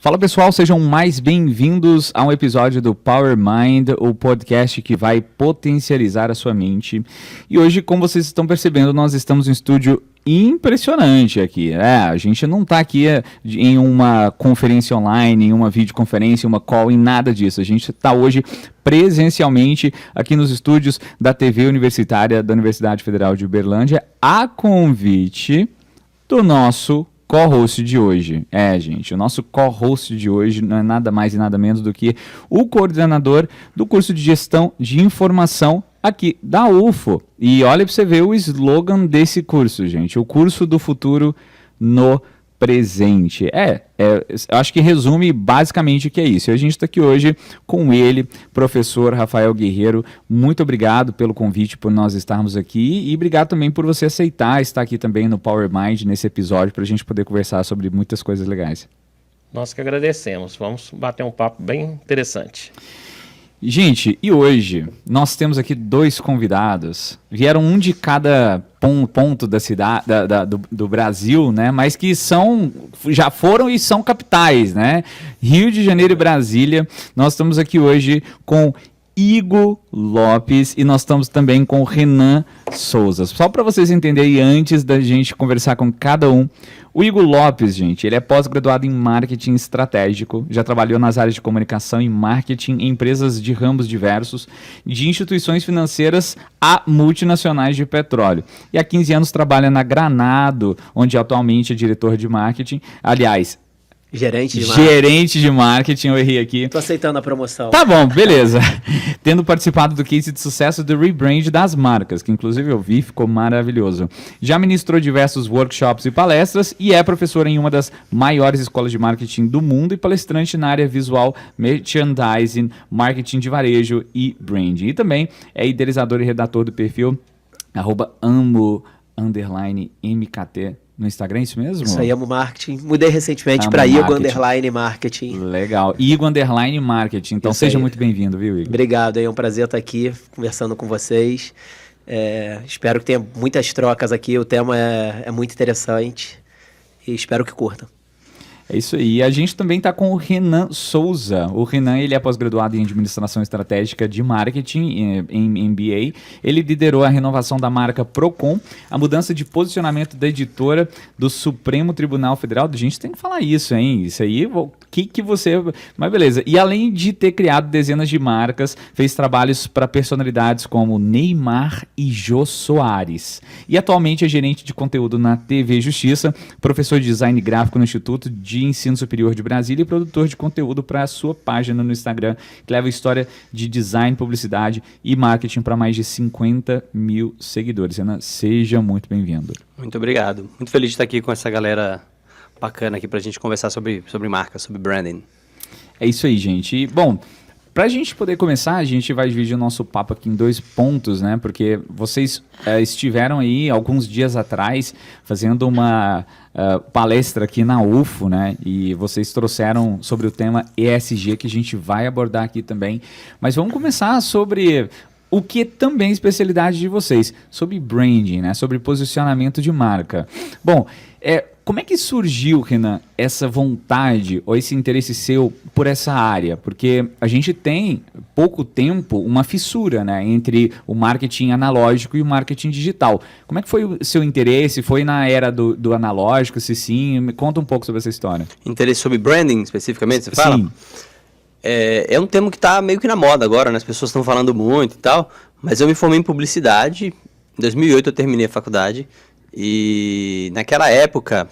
Fala pessoal, sejam mais bem-vindos a um episódio do Power Mind, o podcast que vai potencializar a sua mente. E hoje, como vocês estão percebendo, nós estamos em um estúdio impressionante aqui. A gente não está aqui em uma conferência online, em uma videoconferência, uma call, em nada disso. A gente está hoje presencialmente aqui nos estúdios da TV Universitária da Universidade Federal de Uberlândia, a convite do nosso co-host de hoje. Gente, o nosso co-host de hoje não é nada mais e nada menos do que o coordenador do curso de Gestão de Informação aqui da UFO. E olha para você ver o slogan desse curso, gente. O curso do futuro no presente. Eu acho que resume basicamente o que é isso. E a gente está aqui hoje com ele, professor Rafael Guerreiro. Muito obrigado pelo convite, por nós estarmos aqui, e obrigado também por você aceitar estar aqui também no Power Mind, nesse episódio, para a gente poder conversar sobre muitas coisas legais. Nós que agradecemos. Vamos bater um papo bem interessante. Gente, e hoje nós temos aqui dois convidados. Vieram um de cada ponto da cidade, do Brasil, né? Mas que já foram e são capitais, né? Rio de Janeiro e Brasília. Nós estamos aqui hoje com Igor Lopes e nós estamos também com o Renan Souza. Só para vocês entenderem, antes da gente conversar com cada um, o Igor Lopes, gente, ele é pós-graduado em marketing estratégico, já trabalhou nas áreas de comunicação e marketing em empresas de ramos diversos, de instituições financeiras a multinacionais de petróleo. E há 15 anos trabalha na Granado, onde atualmente é diretor de marketing. Aliás, Gerente de marketing, eu errei aqui. Tô aceitando a promoção. Tá bom, beleza. Tendo participado do case de sucesso do rebrand das marcas, que inclusive eu vi, ficou maravilhoso. Já ministrou diversos workshops e palestras e é professor em uma das maiores escolas de marketing do mundo e palestrante na área visual, merchandising, marketing de varejo e branding. E também é idealizador e redator do perfil @amo_mkt no Instagram, isso mesmo? Isso aí, Amo Marketing. Mudei recentemente para Igor_Marketing. Legal, Igor_Marketing. Então seja muito bem-vindo, viu, Igor? Obrigado, é um prazer estar aqui conversando com vocês. Espero que tenha muitas trocas aqui, o tema é muito interessante e espero que curtam. É isso aí. A gente também está com o Renan Souza. O Renan, ele é pós-graduado em Administração Estratégica de Marketing, em MBA. Ele liderou a renovação da marca Procon, a mudança de posicionamento da editora do Supremo Tribunal Federal. A gente tem que falar isso, hein? Isso aí, que você... Mas beleza. E além de ter criado dezenas de marcas, fez trabalhos para personalidades como Neymar e Jô Soares. E atualmente é gerente de conteúdo na TV Justiça, professor de design gráfico no Instituto de Ensino Superior de Brasília e produtor de conteúdo para a sua página no Instagram, que leva história de design, publicidade e marketing para mais de 50 mil seguidores. Renan, seja muito bem-vindo. Muito obrigado. Muito feliz de estar aqui com essa galera bacana aqui para a gente conversar sobre marca, sobre branding. É isso aí, gente. E, bom, para a gente poder começar, a gente vai dividir o nosso papo aqui em 2 pontos, né? Porque vocês estiveram aí alguns dias atrás fazendo uma palestra aqui na UFO, né? E vocês trouxeram sobre o tema ESG, que a gente vai abordar aqui também. Mas vamos começar sobre o que também é especialidade de vocês, sobre branding, né? Sobre posicionamento de marca. Bom, como é que surgiu, Renan, essa vontade ou esse interesse seu por essa área? Porque a gente tem, pouco tempo, uma fissura, né, entre o marketing analógico e o marketing digital. Como é que foi o seu interesse? Foi na era do analógico, se sim? Me conta um pouco sobre essa história. Interesse sobre branding, especificamente, você fala? Sim. É um termo que está meio que na moda agora, né? As pessoas estão falando muito e tal, mas eu me formei em publicidade. Em 2008 eu terminei a faculdade. E naquela época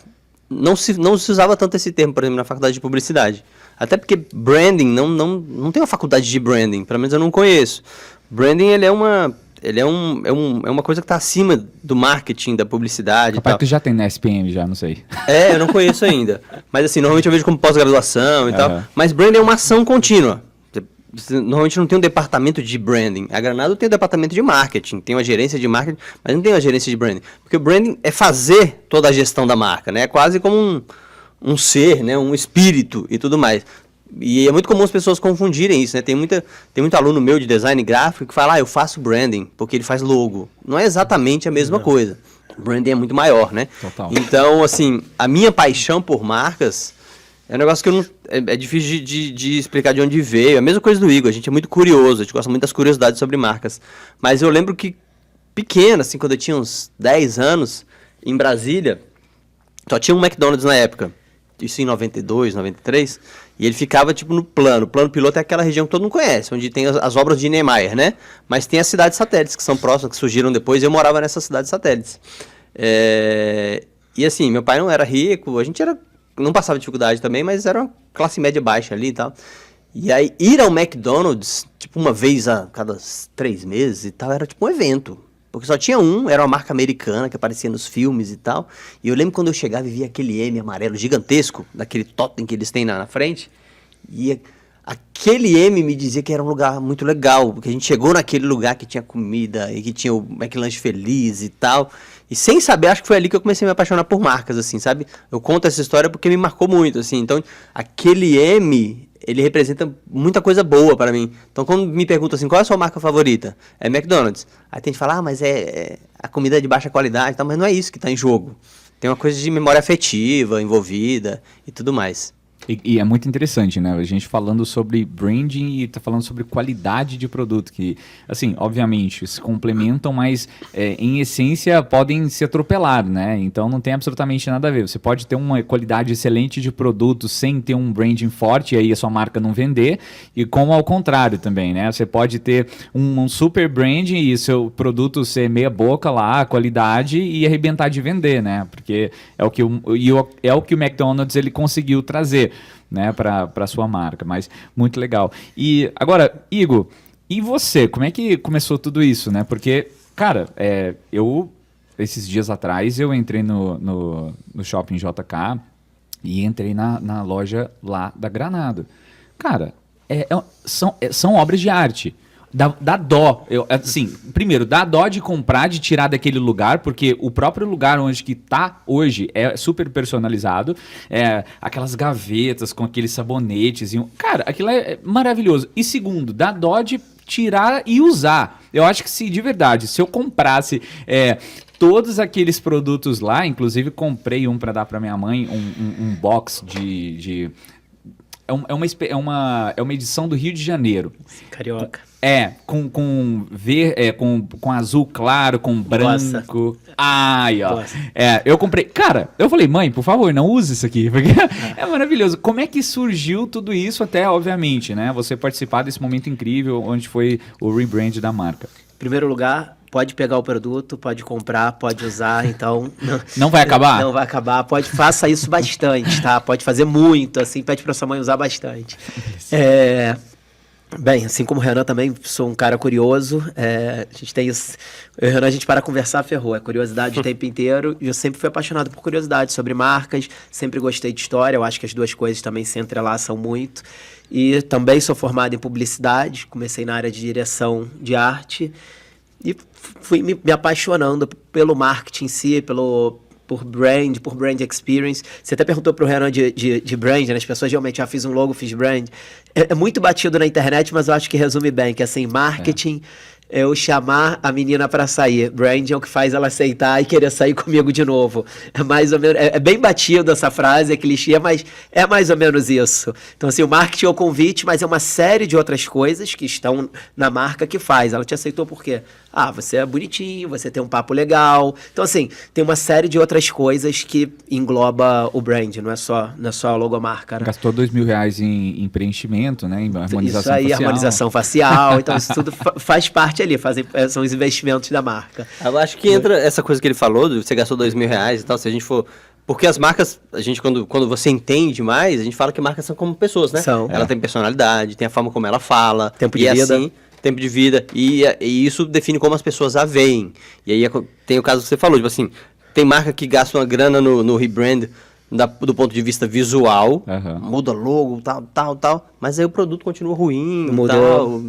não se usava tanto esse termo, por exemplo, na faculdade de publicidade. Até porque branding, não tem uma faculdade de branding, pelo menos eu não conheço. Branding ele é uma coisa que está acima do marketing, da publicidade. Capaz que já tem na SPM, já, não sei. Eu não conheço ainda. Mas assim, normalmente eu vejo como pós-graduação e tal. Mas branding é uma ação contínua. Normalmente não tem um departamento de branding. A Granado tem um departamento de marketing, tem uma gerência de marketing, mas não tem uma gerência de branding. Porque o branding é fazer toda a gestão da marca, né? É quase como um ser, né? Um espírito e tudo mais. E é muito comum as pessoas confundirem isso, né? Tem muito aluno meu de design gráfico que fala, eu faço branding, porque ele faz logo. Não é exatamente a mesma coisa. O branding é muito maior, né? Total. Então, assim, a minha paixão por marcas É um negócio que eu não, é difícil de explicar de onde veio. É a mesma coisa do Igor, a gente é muito curioso, a gente gosta muito das curiosidades sobre marcas. Mas eu lembro que, pequeno, assim, quando eu tinha uns 10 anos, em Brasília, só tinha um McDonald's na época. Isso em 92, 93. E ele ficava, tipo, no plano. O plano piloto é aquela região que todo mundo conhece, onde tem as obras de Niemeyer, né? Mas tem as cidades satélites, que são próximas, que surgiram depois, e eu morava nessas cidades satélites. E assim, meu pai não era rico, a gente não passava dificuldade também, mas era uma classe média baixa ali e tal. E aí, ir ao McDonald's, tipo, uma vez a cada 3 meses e tal, era tipo um evento. Porque só tinha um, era uma marca americana que aparecia nos filmes e tal. E eu lembro quando eu chegava e via aquele M amarelo gigantesco, daquele totem que eles têm na frente. E aquele M me dizia que era um lugar muito legal, porque a gente chegou naquele lugar que tinha comida e que tinha o McLanche Feliz e tal. E sem saber, acho que foi ali que eu comecei a me apaixonar por marcas, assim, sabe? Eu conto essa história porque me marcou muito, assim. Então, aquele M, ele representa muita coisa boa para mim. Então, quando me perguntam assim, qual é a sua marca favorita? É McDonald's. Aí tem gente que fala, mas a comida é de baixa qualidade e tal, mas não é isso que está em jogo. Tem uma coisa de memória afetiva envolvida e tudo mais. E é muito interessante, né? A gente falando sobre branding e tá falando sobre qualidade de produto, que, assim, obviamente, se complementam, mas em essência podem se atropelar, né? Então não tem absolutamente nada a ver. Você pode ter uma qualidade excelente de produto sem ter um branding forte e aí a sua marca não vender, e como ao contrário também, né? Você pode ter um super branding e seu produto ser meia boca lá, a qualidade, e arrebentar de vender, né? Porque é o que o McDonald's ele conseguiu trazer, né, para sua marca, mas muito legal. E agora, Igor, e você? Como é que começou tudo isso, né? Porque, cara, esses dias atrás eu entrei no Shopping JK e entrei na loja lá da Granado. Cara, são obras de arte. Dá dó. Assim, primeiro, dá dó de comprar, de tirar daquele lugar, porque o próprio lugar onde que tá hoje é super personalizado. Aquelas gavetas com aqueles sabonetes. Cara, aquilo é maravilhoso. E segundo, dá dó de tirar e usar. Eu acho que se eu comprasse todos aqueles produtos lá, inclusive comprei um para dar para minha mãe, um box de é uma edição do Rio de Janeiro. Carioca. Com azul claro, com branco. Nossa. Ai, ó. Eu comprei. Cara, eu falei, mãe, por favor, não use isso aqui, porque é maravilhoso. Como é que surgiu tudo isso até, obviamente, né? Você participar desse momento incrível onde foi o rebrand da marca. Em primeiro lugar, pode pegar o produto, pode comprar, pode usar, então... Não vai acabar? Não vai acabar. Faça isso bastante, tá? Pode fazer muito, assim, pede pra sua mãe usar bastante. Bem, assim como o Renan também, sou um cara curioso, a gente tem isso, eu e o Renan, a gente para conversar, ferrou, é curiosidade o tempo inteiro, e eu sempre fui apaixonado por curiosidade sobre marcas, sempre gostei de história, eu acho que as duas coisas também se entrelaçam muito, e também sou formado em publicidade, comecei na área de direção de arte, e fui me apaixonando pelo marketing em si, por brand experience. Você até perguntou pro Renan de brand, né? As pessoas realmente já fiz um logo, fiz brand. É muito batido na internet, mas eu acho que resume bem, que assim, marketing é eu chamar a menina para sair. Brand é o que faz ela aceitar e querer sair comigo de novo. É mais ou menos, é bem batido essa frase, é clichê, mas é mais ou menos isso. Então assim, o marketing é o convite, mas é uma série de outras coisas que estão na marca que faz. Ela te aceitou por quê? Você é bonitinho, você tem um papo legal. Então assim, tem uma série de outras coisas que engloba o brand, não é só a logomarca, né? Gastou R$2.000 em preenchimento, né? Em harmonização isso aí, facial. Harmonização facial. Então isso tudo faz parte ali, são os investimentos da marca. Eu acho que entra essa coisa que ele falou, você gastou R$2.000 e tal, se a gente for... Porque as marcas, a gente quando você entende mais, a gente fala que marcas são como pessoas, né? Ela tem personalidade, tem a forma como ela fala. Tempo de vida. Assim, tempo de vida. E isso define como as pessoas a veem. E aí tem o caso que você falou, tipo assim, tem marca que gasta uma grana no rebrand do ponto de vista visual, muda logo, tal, mas aí o produto continua ruim, mudou.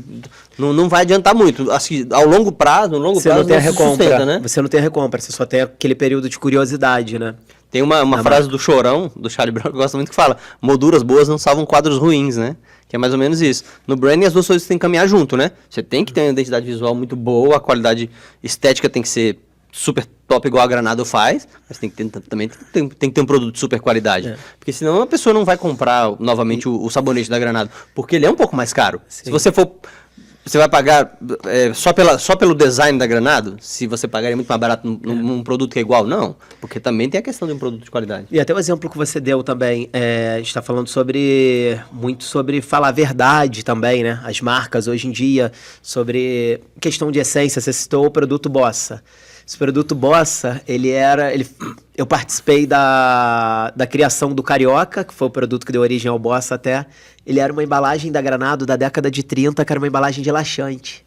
Não vai adiantar muito. Assim, ao longo prazo, você não tem a recompra, né? Você não tem a recompra, você só tem aquele período de curiosidade, né? Tem uma frase do Chorão, do Charlie Brown, que eu gosto muito, que fala: molduras boas não salvam quadros ruins, né? Que é mais ou menos isso. No branding, as duas coisas têm que caminhar junto, né? Você tem que ter uma identidade visual muito boa, a qualidade estética tem que ser super top igual a Granado faz, mas tem que ter, também tem que ter um produto de super qualidade. Porque senão a pessoa não vai comprar novamente o sabonete da Granado, porque ele é um pouco mais caro. Sim. Se você for... Você vai pagar só pelo design da Granado? Se você pagaria muito mais barato num produto que é igual? Não, porque também tem a questão de um produto de qualidade. E até o exemplo que você deu também, a gente está falando muito sobre falar a verdade também, né? As marcas hoje em dia, sobre questão de essência, você citou o produto Bossa. Esse produto Bossa, eu participei da criação do Carioca, que foi o produto que deu origem ao Bossa até. Ele era uma embalagem da Granado da década de 30, que era uma embalagem de laxante.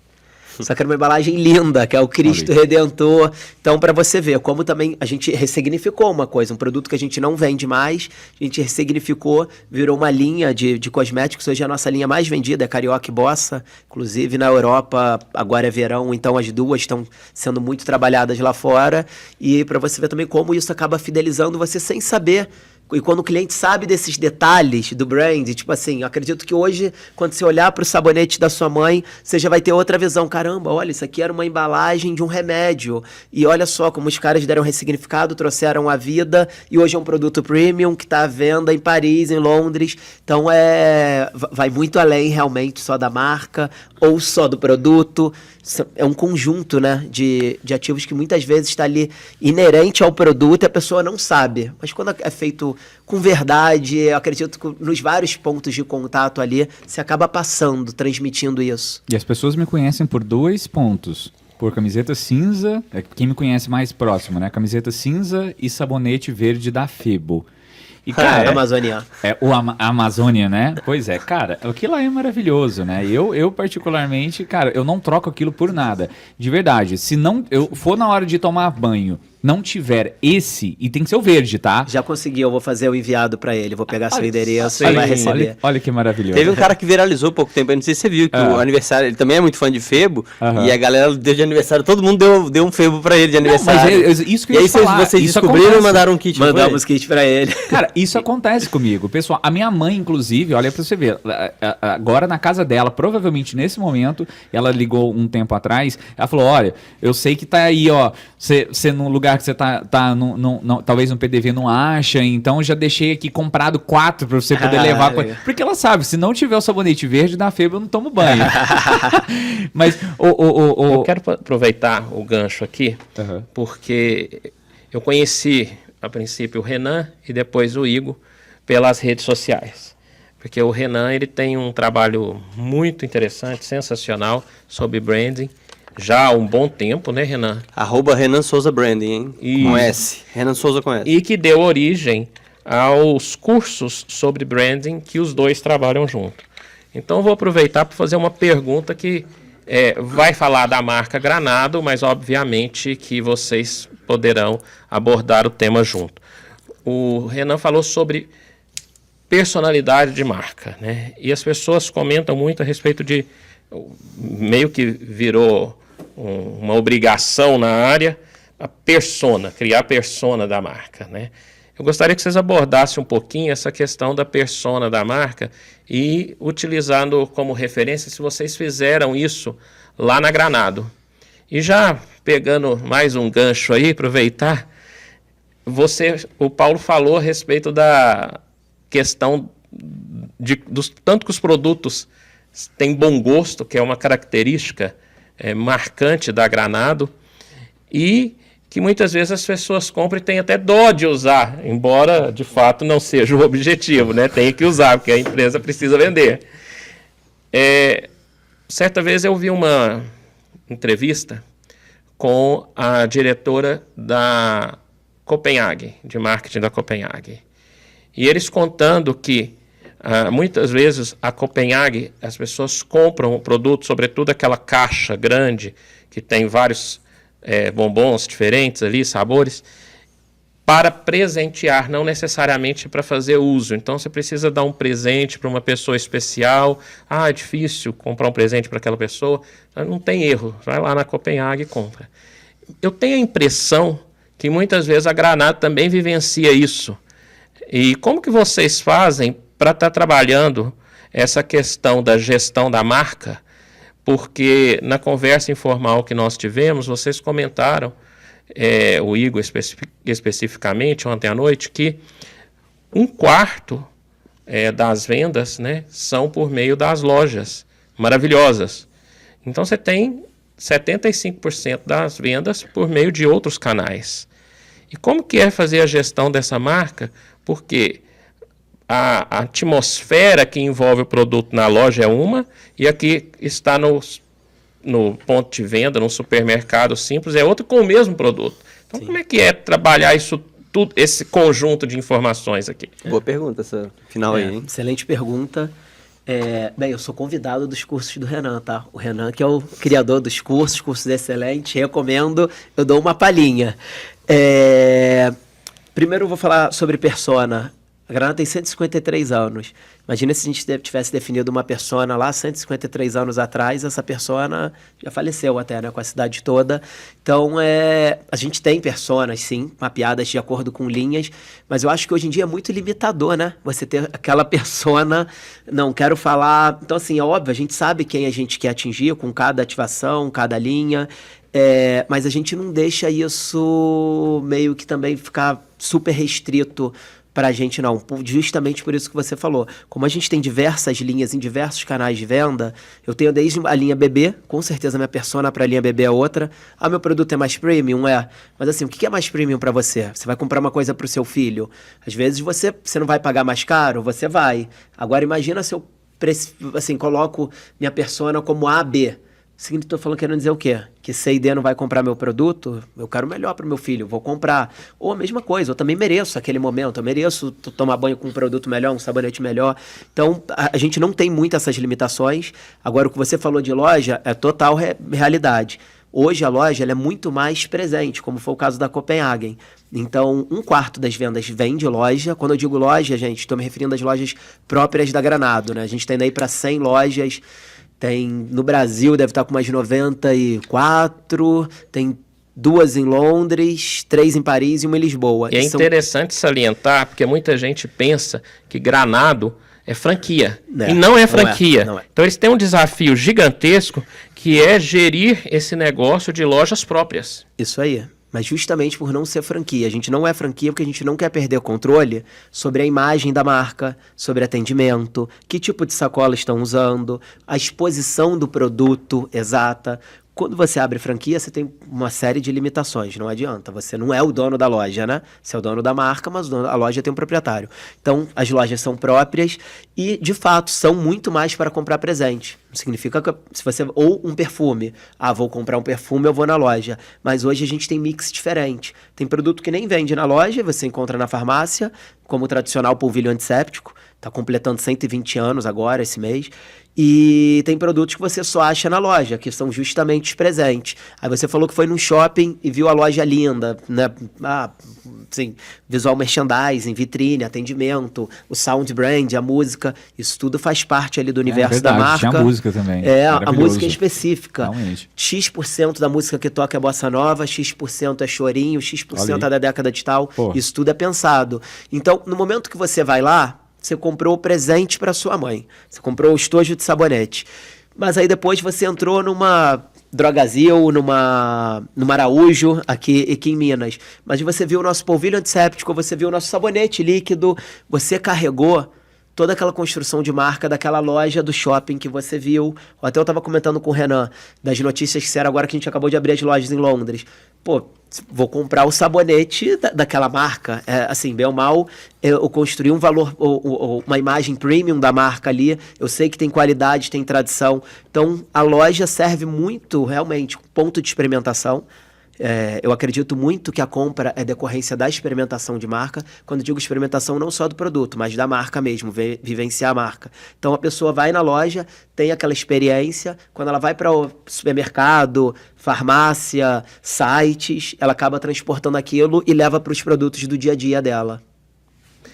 Só que era uma embalagem linda, que é o Cristo Redentor. Então, para você ver como também a gente ressignificou uma coisa, um produto que a gente não vende mais, a gente ressignificou, virou uma linha de cosméticos. Hoje a nossa linha mais vendida é Carioca e Bossa. Inclusive na Europa, agora é verão, então as duas estão sendo muito trabalhadas lá fora. E para você ver também como isso acaba fidelizando você sem saber. E quando o cliente sabe desses detalhes do brand, tipo assim, eu acredito que hoje, quando você olhar para o sabonete da sua mãe, você já vai ter outra visão. Caramba, olha, isso aqui era uma embalagem de um remédio. E olha só como os caras deram ressignificado, trouxeram a vida, e hoje é um produto premium que está à venda em Paris, em Londres. Então vai muito além realmente só da marca ou só do produto. É um conjunto, né, de ativos que muitas vezes está ali inerente ao produto e a pessoa não sabe. Mas quando é feito com verdade, eu acredito que nos vários pontos de contato ali, você acaba passando, transmitindo isso. E as pessoas me conhecem por 2 pontos. Por camiseta cinza, quem me conhece mais próximo, né? Camiseta cinza e sabonete verde da Febo. E, cara, Amazônia. A Amazônia, né? Pois é, cara, aquilo lá é maravilhoso, né? Eu particularmente, cara, eu não troco aquilo por nada. De verdade, se não eu for na hora de tomar banho, não tiver esse, e tem que ser o verde, tá? Já consegui, eu vou fazer o enviado pra ele, vou pegar seu endereço, sim, você vai receber. Olha que maravilhoso. Teve um cara que viralizou pouco tempo, eu não sei se você viu, que o aniversário, ele também é muito fã de Febo, e a galera deu de aniversário, todo mundo deu um Febo pra ele de aniversário. Mas isso que eu ia te falar, vocês isso descobriram acontece. e mandaram um kit. Mandamos kit pra ele. Cara, isso acontece comigo. Pessoal, a minha mãe, inclusive, olha pra você ver, agora na casa dela, provavelmente nesse momento, ela ligou um tempo atrás, ela falou, olha, eu sei que tá aí, ó, você num lugar que você tá talvez no PDV não acha, então já deixei aqui comprado 4 pra você poder levar. Porque ela sabe, se não tiver o sabonete verde da Febo, eu não tomo banho. Mas, eu quero aproveitar o gancho aqui, porque eu conheci, a princípio, o Renan e depois o Igor pelas redes sociais. Porque o Renan, ele tem um trabalho muito interessante, sensacional, sobre branding, já há um bom tempo, né, Renan? @Renan Souza Branding, hein? Com S. Renan Souza com S. E que deu origem aos cursos sobre branding que os dois trabalham junto. Então, eu vou aproveitar para fazer uma pergunta que vai falar da marca Granado, mas obviamente que vocês poderão abordar o tema junto. O Renan falou sobre personalidade de marca, né? E as pessoas comentam muito a respeito de, meio que virou uma obrigação na área, criar a persona da marca, né? Eu gostaria que vocês abordassem um pouquinho essa questão da persona da marca e utilizando como referência se vocês fizeram isso lá na Granado. E já pegando mais um gancho aí, aproveitar, o Paulo falou a respeito da questão tanto que os produtos têm bom gosto, que é uma característica marcante da Granado, e que muitas vezes as pessoas compram e têm até dó de usar, embora de fato não seja o objetivo, né? Tem que usar, porque a empresa precisa vender. Certa vez eu vi uma entrevista com a diretora da Copenhague, de marketing da Copenhague, e eles contando que muitas vezes a Copenhague, as pessoas compram o produto, sobretudo aquela caixa grande que tem vários bombons diferentes ali, sabores, para presentear, não necessariamente para fazer uso. Então você precisa dar um presente para uma pessoa especial. É difícil comprar um presente para aquela pessoa. Não tem erro, vai lá na Copenhague e compra. Eu tenho a impressão que muitas vezes a Granado também vivencia isso. E como que vocês fazem para estar trabalhando essa questão da gestão da marca? Porque na conversa informal que nós tivemos, vocês comentaram o Igor especificamente, ontem à noite, que 1/4 das vendas, né, são por meio das lojas maravilhosas. Então você tem 75% das vendas por meio de outros canais. E como que é fazer a gestão dessa marca? Porque a atmosfera que envolve o produto na loja é uma, e aqui está no ponto de venda, no supermercado simples, é outra com o mesmo produto. Então, como é que é trabalhar isso tudo, esse conjunto de informações aqui? Boa pergunta essa final aí, hein? Excelente pergunta. Bem, eu sou convidado dos cursos do Renan, tá? O Renan, que é o criador dos cursos excelentes, recomendo, eu dou uma palhinha. Primeiro eu vou falar sobre persona. A Granada tem 153 anos. Imagina se a gente tivesse definido uma persona lá 153 anos atrás, essa persona já faleceu até, né, com a cidade toda. Então, a gente tem personas, sim, mapeadas de acordo com linhas, mas eu acho que hoje em dia é muito limitador, né? Você ter aquela persona, não quero falar... Então, assim, é óbvio, a gente sabe quem a gente quer atingir com cada ativação, cada linha, mas a gente não deixa isso meio que também ficar super restrito pra gente, não. Justamente por isso que você falou. Como a gente tem diversas linhas em diversos canais de venda, eu tenho desde a linha bebê, com certeza minha persona pra linha bebê é outra. Meu produto é mais premium? Mas assim, o que é mais premium pra você? Você vai comprar uma coisa pro seu filho. Às vezes você não vai pagar mais caro, você vai. Agora imagina se eu coloco minha persona como A, B. Seguinte, estou falando, querendo dizer o quê? Que C e D não vai comprar meu produto? Eu quero o melhor para o meu filho, vou comprar. Ou a mesma coisa, eu também mereço aquele momento, eu mereço tomar banho com um produto melhor, um sabonete melhor. Então, a gente não tem muito essas limitações. Agora, o que você falou de loja é total realidade. Hoje, a loja ela é muito mais presente, como foi o caso da Copenhagen. Então, 1/4 das vendas vem de loja. Quando eu digo loja, gente, estou me referindo às lojas próprias da Granado, né? A gente tem daí para 100 lojas. No Brasil deve estar com mais de 94, tem 2 em Londres, 3 em Paris e 1 em Lisboa. E é interessante salientar, porque muita gente pensa que Granado é franquia, e não é franquia. Não é. Então eles têm um desafio gigantesco, que é gerir esse negócio de lojas próprias. Isso aí. Mas justamente por não ser franquia. A gente não é franquia porque a gente não quer perder o controle sobre a imagem da marca, sobre atendimento, que tipo de sacola estão usando, a exposição do produto exata. Quando você abre franquia, você tem uma série de limitações, não adianta. Você não é o dono da loja, né? Você é o dono da marca, mas a loja tem um proprietário. Então, as lojas são próprias e, de fato, são muito mais para comprar presente. Significa que se você... Ou um perfume. Vou comprar um perfume, eu vou na loja. Mas hoje a gente tem mix diferente. Tem produto que nem vende na loja, você encontra na farmácia, como o tradicional polvilho antisséptico. Está completando 120 anos agora, esse mês. E tem produtos que você só acha na loja, que são justamente os presentes. Aí você falou que foi num shopping e viu a loja linda, né? Assim, visual merchandising, vitrine, atendimento, o sound brand, a música, isso tudo faz parte ali do universo da marca. Tinha a música também. A música é específica. Realmente. X% da música que toca é bossa nova, X% é chorinho, X% é da década de tal. Pô. Isso tudo é pensado. Então, no momento que você vai lá, você comprou o presente para sua mãe. Você comprou o estojo de sabonete. Mas aí depois você entrou numa Drogazil, numa Araújo, aqui em Minas. Mas você viu o nosso polvilho antisséptico, você viu o nosso sabonete líquido, você carregou toda aquela construção de marca daquela loja do shopping que você viu. Até eu estava comentando com o Renan das notícias que era agora que a gente acabou de abrir as lojas em Londres. Pô, vou comprar o sabonete daquela marca. Assim, bem ou mal, eu construí um valor, uma imagem premium da marca ali. Eu sei que tem qualidade, tem tradição. Então, a loja serve muito, realmente, ponto de experimentação. Eu acredito muito que a compra é decorrência da experimentação de marca. Quando digo experimentação, não só do produto, mas da marca mesmo, vivenciar a marca. Então, a pessoa vai na loja, tem aquela experiência. Quando ela vai para o supermercado, farmácia, sites, ela acaba transportando aquilo e leva para os produtos do dia a dia dela.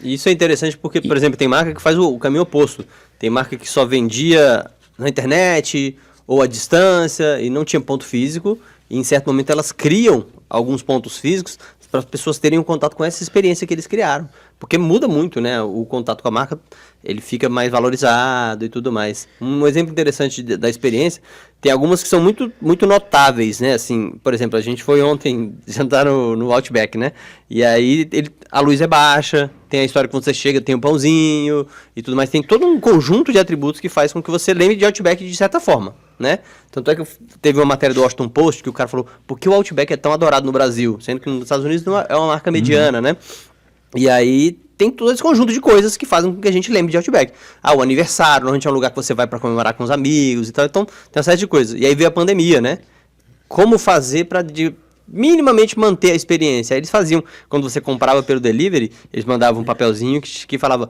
Isso é interessante porque, por exemplo, tem marca que faz o caminho oposto. Tem marca que só vendia na internet ou à distância e não tinha ponto físico. E em certo momento elas criam alguns pontos físicos para as pessoas terem um contato com essa experiência que eles criaram. Porque muda muito, né? O contato com a marca, ele fica mais valorizado e tudo mais. Um exemplo interessante da experiência, tem algumas que são muito, muito notáveis, né? Assim, por exemplo, a gente foi ontem jantar no Outback, né? E aí a luz é baixa, tem a história que você chega, tem o pãozinho e tudo mais. Tem todo um conjunto de atributos que faz com que você lembre de Outback de certa forma, né? Tanto é que teve uma matéria do Washington Post que o cara falou, por que o Outback é tão adorado no Brasil? Sendo que nos Estados Unidos não é uma marca mediana, né? E aí tem todo esse conjunto de coisas que fazem com que a gente lembre de Outback. O aniversário, normalmente é um lugar que você vai para comemorar com os amigos e tal. Então, tem uma série de coisas. E aí veio a pandemia, né? Como fazer para minimamente manter a experiência? Aí eles faziam, quando você comprava pelo delivery, eles mandavam um papelzinho que falava,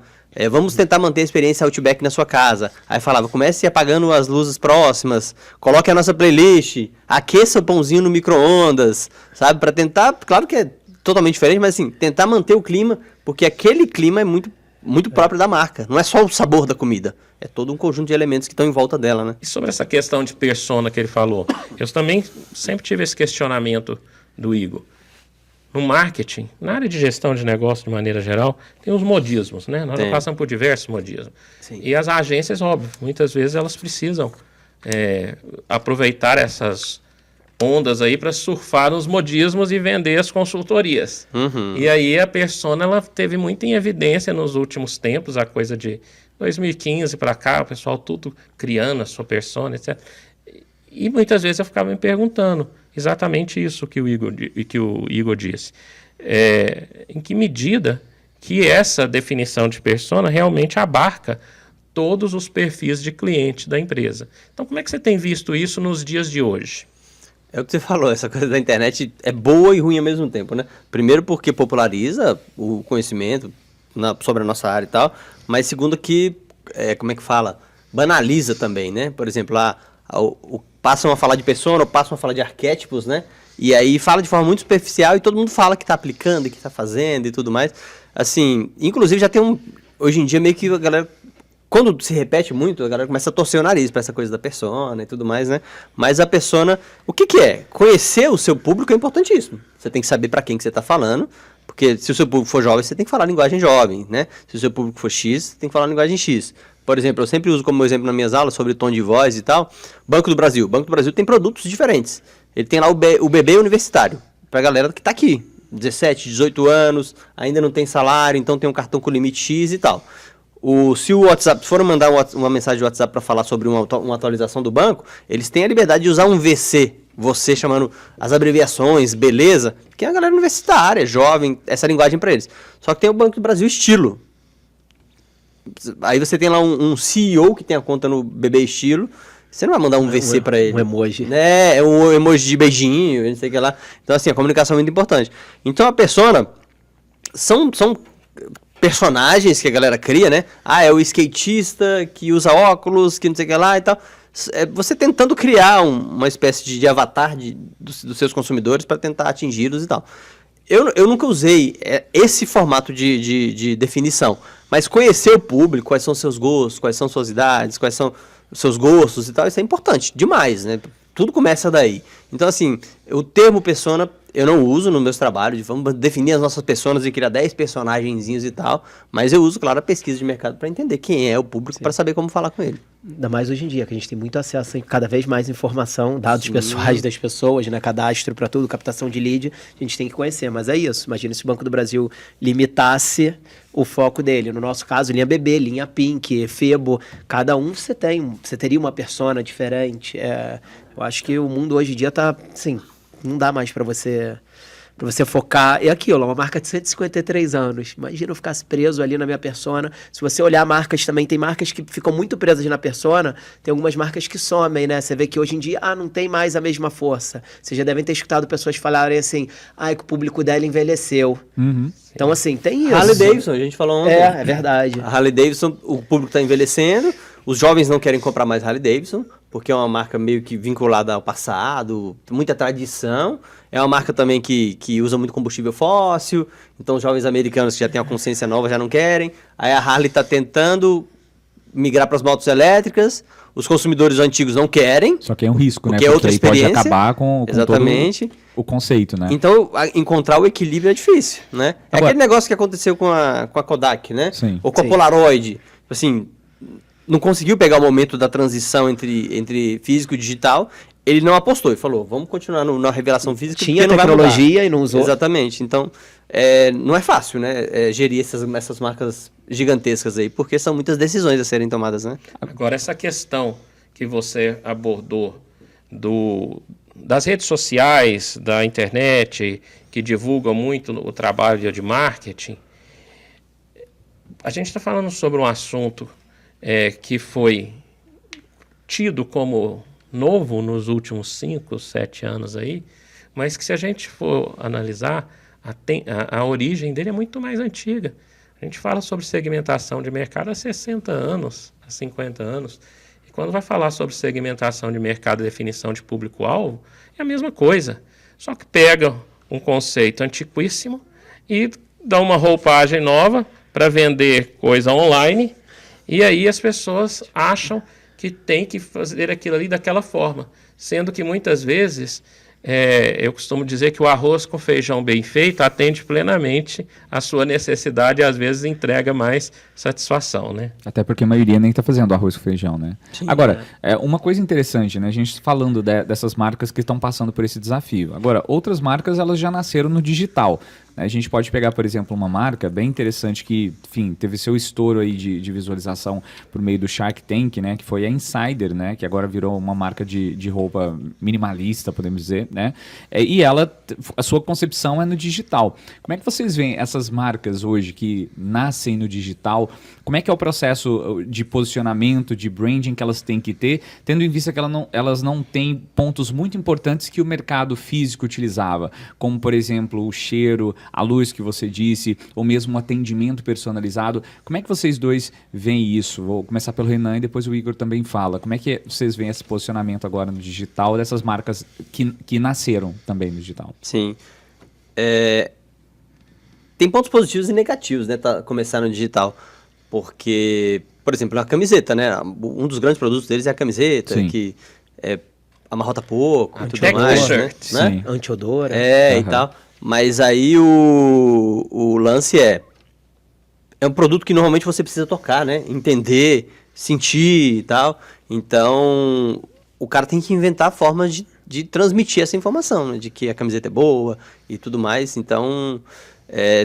vamos tentar manter a experiência Outback na sua casa. Aí falava, comece apagando as luzes próximas, coloque a nossa playlist, aqueça o pãozinho no micro-ondas, sabe? Para tentar, claro que é totalmente diferente, mas assim, tentar manter o clima, porque aquele clima é muito, muito próprio da marca. Não é só o sabor da comida, é todo um conjunto de elementos que estão em volta dela, né? E sobre essa questão de persona que ele falou, eu também sempre tive esse questionamento do Igor. No marketing, na área de gestão de negócio de maneira geral, tem os modismos, né? Nós passamos por diversos modismos. Sim. E as agências, óbvio, muitas vezes elas precisam aproveitar essas ondas aí para surfar nos modismos e vender as consultorias. E aí a persona ela teve muito em evidência nos últimos tempos, a coisa de 2015 para cá, o pessoal tudo criando a sua persona, etc. E muitas vezes eu ficava me perguntando exatamente isso que o Igor disse. Em que medida que essa definição de persona realmente abarca todos os perfis de cliente da empresa. Então, como é que você tem visto isso nos dias de hoje? É o que você falou, essa coisa da internet é boa e ruim ao mesmo tempo, né? Primeiro porque populariza o conhecimento sobre a nossa área e tal, mas segundo que, como é que fala? Banaliza também, né? Por exemplo, passam a falar de persona, passam a falar de arquétipos, né? E aí fala de forma muito superficial e todo mundo fala que tá aplicando, que tá fazendo e tudo mais. Assim, inclusive já tem hoje em dia meio que a galera, quando se repete muito, a galera começa a torcer o nariz pra essa coisa da persona e tudo mais, né? Mas a persona, o que é? Conhecer o seu público é importantíssimo. Você tem que saber pra quem que você tá falando, porque se o seu público for jovem, você tem que falar linguagem jovem, né? Se o seu público for X, você tem que falar linguagem X. Por exemplo, eu sempre uso como exemplo nas minhas aulas sobre tom de voz e tal, Banco do Brasil. Banco do Brasil tem produtos diferentes. Ele tem lá o bebê universitário, pra galera que tá aqui, 17, 18 anos, ainda não tem salário, então tem um cartão com limite X e tal. Se o WhatsApp, se for mandar uma mensagem de WhatsApp para falar sobre uma atualização do banco, eles têm a liberdade de usar um VC, você chamando as abreviações, beleza, que é a galera universitária, jovem, essa linguagem para eles. Só que tem o Banco do Brasil estilo. Aí você tem lá um CEO que tem a conta no bebê estilo, você não vai mandar um VC para ele. Um emoji. É um emoji de beijinho, não sei o que lá. Então assim, a comunicação é muito importante. Então a persona são personagens que a galera cria, né? É o skatista que usa óculos, que não sei o que lá e tal. Você tentando criar uma espécie de avatar dos seus consumidores para tentar atingi-los e tal. Eu nunca usei esse formato de definição, mas conhecer o público, quais são os seus gostos, quais são suas idades, quais são os seus gostos e tal, isso é importante demais, né? Tudo começa daí. Então, assim, o termo persona eu não uso nos meus trabalhos, vamos definir as nossas personas e criar 10 personagenzinhos e tal, mas eu uso, claro, a pesquisa de mercado para entender quem é o público, para saber como falar com ele. Ainda mais hoje em dia, que a gente tem muito acesso a cada vez mais informação, dados pessoais das pessoas, né? Cadastro para tudo, captação de lead, a gente tem que conhecer, mas é isso. Imagina se o Banco do Brasil limitasse o foco dele. No nosso caso, linha BB, linha Pink, Febo, cada um você teria uma persona diferente. Eu acho que o mundo hoje em dia tá, assim, não dá mais para você focar. É aquilo, é uma marca de 153 anos. Imagina eu ficasse preso ali na minha persona. Se você olhar marcas também, tem marcas que ficam muito presas na persona, tem algumas marcas que somem, né? Você vê que hoje em dia, não tem mais a mesma força. Vocês já devem ter escutado pessoas falarem assim, que o público dela envelheceu. Uhum. Então, assim, tem isso. Harley Davidson, a gente falou ontem. É verdade. A Harley Davidson, o público está envelhecendo, os jovens não querem comprar mais Harley Davidson, porque é uma marca meio que vinculada ao passado, muita tradição. É uma marca também que usa muito combustível fóssil, então os jovens americanos que já têm uma consciência nova já não querem. Aí a Harley está tentando migrar para as motos elétricas, os consumidores antigos não querem. Só que é um risco, né? Porque é outra aí pode experiência. acabar com Exatamente. todo o conceito, né? Então, encontrar o equilíbrio é difícil, né? É Agora- aquele negócio que aconteceu com a Kodak, né? Sim. Ou com a Sim. Polaroid. Assim, não conseguiu pegar o momento da transição entre físico e digital. Ele não apostou e falou, vamos continuar na revelação física. Tinha porque não vai mudar. tecnologia e não usou. Exatamente. Então, não é fácil, né? Gerir essas marcas gigantescas aí, porque são muitas decisões a serem tomadas, né? Agora, essa questão que você abordou das redes sociais, da internet, que divulgam muito o trabalho de marketing, a gente está falando sobre um assunto que foi tido como novo nos últimos 5, 7 anos aí, mas que se a gente for analisar, a origem dele é muito mais antiga. A gente fala sobre segmentação de mercado há 60 anos, há 50 anos. E quando vai falar sobre segmentação de mercado e definição de público-alvo, é a mesma coisa. Só que pega um conceito antiquíssimo e dá uma roupagem nova para vender coisa online. E aí as pessoas acham que tem que fazer aquilo ali daquela forma. Sendo que muitas vezes... eu costumo dizer que o arroz com feijão bem feito atende plenamente a sua necessidade e às vezes entrega mais satisfação, né? Até porque a maioria nem está fazendo arroz com feijão, né? Agora, uma coisa interessante, né? A gente falando dessas marcas que estão passando por esse desafio. Agora, outras marcas, elas já nasceram no digital. Né? A gente pode pegar, por exemplo, uma marca bem interessante que, enfim, teve seu estouro aí de visualização por meio do Shark Tank, né? Que foi a Insider, né? Que agora virou uma marca de roupa minimalista, podemos dizer, né? E a sua concepção é no digital. Como é que vocês veem essas marcas hoje que nascem no digital? Como é que é o processo de posicionamento, de branding que elas têm que ter, tendo em vista que elas não têm pontos muito importantes que o mercado físico utilizava, como, por exemplo, o cheiro, a luz que você disse, ou mesmo um atendimento personalizado. Como é que vocês dois veem isso? Vou começar pelo Renan e depois o Igor também fala. Como é que vocês veem esse posicionamento agora no digital dessas marcas que nasceram também no digital? Sim. Tem pontos positivos e negativos, né? Começar no digital. Porque, por exemplo, a camiseta, né? Um dos grandes produtos deles é a camiseta, Sim. que amarrota pouco e tudo Tech mais, né? T-shirt. Sim. Antiodora. E Aham. tal. Mas aí o lance é um produto que normalmente você precisa tocar, né? Entender, sentir e tal. Então, o cara tem que inventar formas de transmitir essa informação, né? De que a camiseta é boa e tudo mais. Então,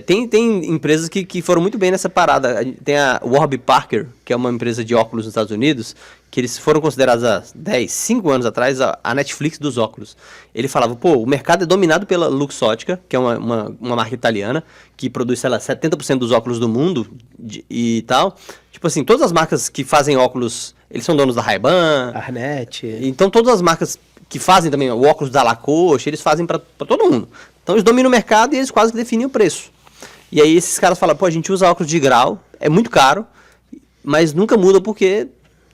tem empresas que foram muito bem nessa parada. Tem a Warby Parker, que é uma empresa de óculos nos Estados Unidos, que eles foram considerados há 5 anos atrás a Netflix dos óculos. Ele falava, o mercado é dominado pela Luxottica, que é uma marca italiana, que produz, sei lá, 70% dos óculos do mundo e tal. Tipo assim, todas as marcas que fazem óculos, eles são donos da Ray-Ban. Arnett. Então todas as marcas que fazem também o óculos da Lacoste, eles fazem para todo mundo. Então eles dominam o mercado e eles quase que definem o preço. E aí esses caras falam, a gente usa óculos de grau, é muito caro, mas nunca muda porque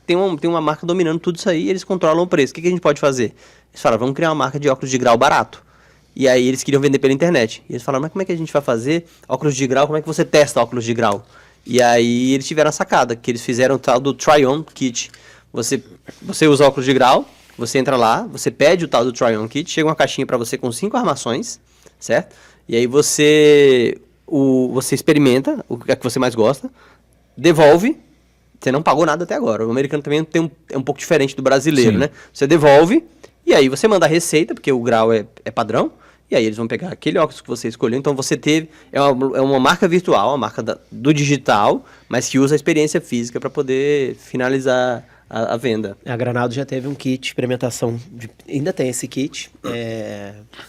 tem uma marca dominando tudo isso aí e eles controlam o preço. O que a gente pode fazer? Eles falaram, vamos criar uma marca de óculos de grau barato. E aí eles queriam vender pela internet. E eles falaram, mas como é que a gente vai fazer óculos de grau? Como é que você testa óculos de grau? E aí eles tiveram a sacada, que eles fizeram o tal do Try-On Kit. Você usa óculos de grau, você entra lá, você pede o tal do Try-On Kit, chega uma caixinha para você com 5 armações, certo? E aí você experimenta o que você mais gosta, devolve. Você não pagou nada até agora. O americano também é um pouco diferente do brasileiro, Sim. né? Você devolve e aí você manda a receita, porque o grau é padrão, e aí eles vão pegar aquele óculos que você escolheu. Então você teve... É uma marca virtual, uma marca do digital, mas que usa a experiência física para poder finalizar a venda. A Granado já teve um kit de experimentação, ainda tem esse kit,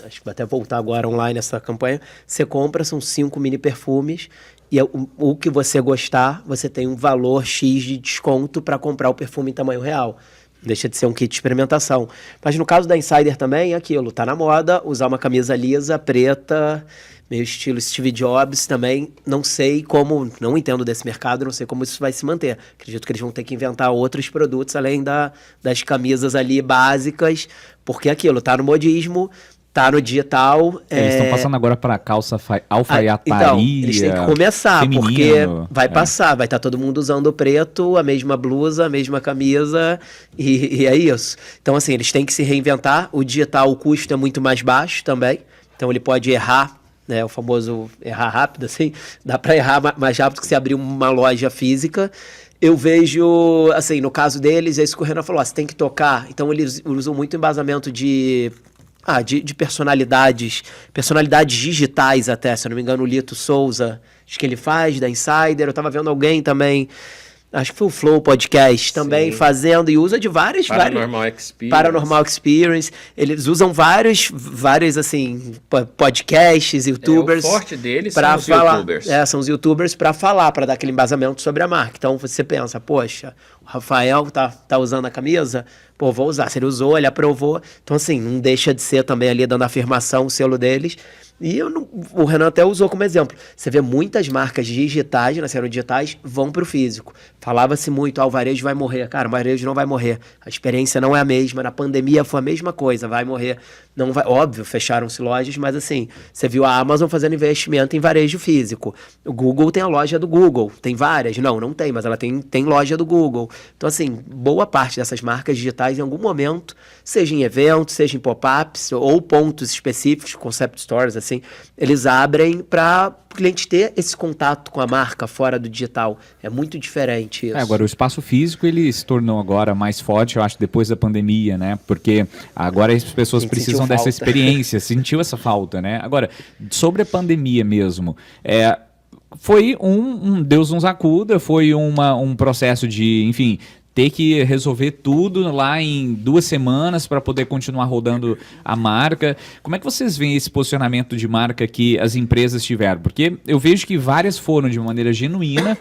acho que vai até voltar agora online essa campanha. Você compra, são 5 mini perfumes, e o que você gostar, você tem um valor X de desconto para comprar o perfume em tamanho real. Deixa de ser um kit de experimentação. Mas no caso da Insider também, é aquilo, tá na moda, usar uma camisa lisa, preta, meio estilo Steve Jobs também. Não sei como, não entendo desse mercado, não sei como isso vai se manter. Acredito que eles vão ter que inventar outros produtos além das camisas ali básicas, porque aquilo, tá no modismo, tá no digital. Eles estão passando agora para calça alfaiataria. Então, eles têm que começar, feminino, porque vai passar, vai estar todo mundo usando o preto, a mesma blusa, a mesma camisa, e é isso. Então, assim, eles têm que se reinventar. O digital, o custo é muito mais baixo também, então ele pode errar, né, o famoso errar rápido, assim, dá para errar mais rápido que se abrir uma loja física. Eu vejo, assim, no caso deles, é isso que o Renan falou, você tem que tocar, então eles usam muito embasamento de personalidades digitais até, se eu não me engano, o Lito Souza, acho que ele faz, da Insider, eu tava vendo alguém também, acho que foi o Flow Podcast, também fazendo, e usa de vários... Paranormal Experience. Eles usam vários assim, podcasts, youtubers... o forte deles são os youtubers. São os youtubers para falar, para dar aquele embasamento sobre a marca. Então você pensa, poxa, o Rafael tá usando a camisa... Pô, vou usar. Se ele usou, ele aprovou. Então, assim, não deixa de ser também ali dando afirmação o selo deles. E o Renan até usou como exemplo. Você vê muitas marcas digitais, nasceram digitais, vão para o físico. Falava-se muito, o varejo vai morrer. Cara, o varejo não vai morrer. A experiência não é a mesma. Na pandemia foi a mesma coisa, vai morrer. Não vai, óbvio, fecharam-se lojas, mas assim, você viu a Amazon fazendo investimento em varejo físico. O Google tem a loja do Google. Tem várias? Não tem, mas ela tem loja do Google. Então, assim, boa parte dessas marcas digitais, em algum momento, seja em eventos, seja em pop-ups, ou pontos específicos, concept stores, assim, eles abrem para o cliente ter esse contato com a marca fora do digital. É muito diferente isso. Agora, o espaço físico, ele se tornou agora mais forte, eu acho, depois da pandemia, né? Porque agora as pessoas precisam dessa experiência, sentiu essa falta, né? Agora, sobre a pandemia mesmo, foi um Deus nos acuda, foi um processo de, enfim... ter que resolver tudo lá em 2 semanas para poder continuar rodando a marca. Como é que vocês veem esse posicionamento de marca que as empresas tiveram? Porque eu vejo que várias foram de maneira genuína,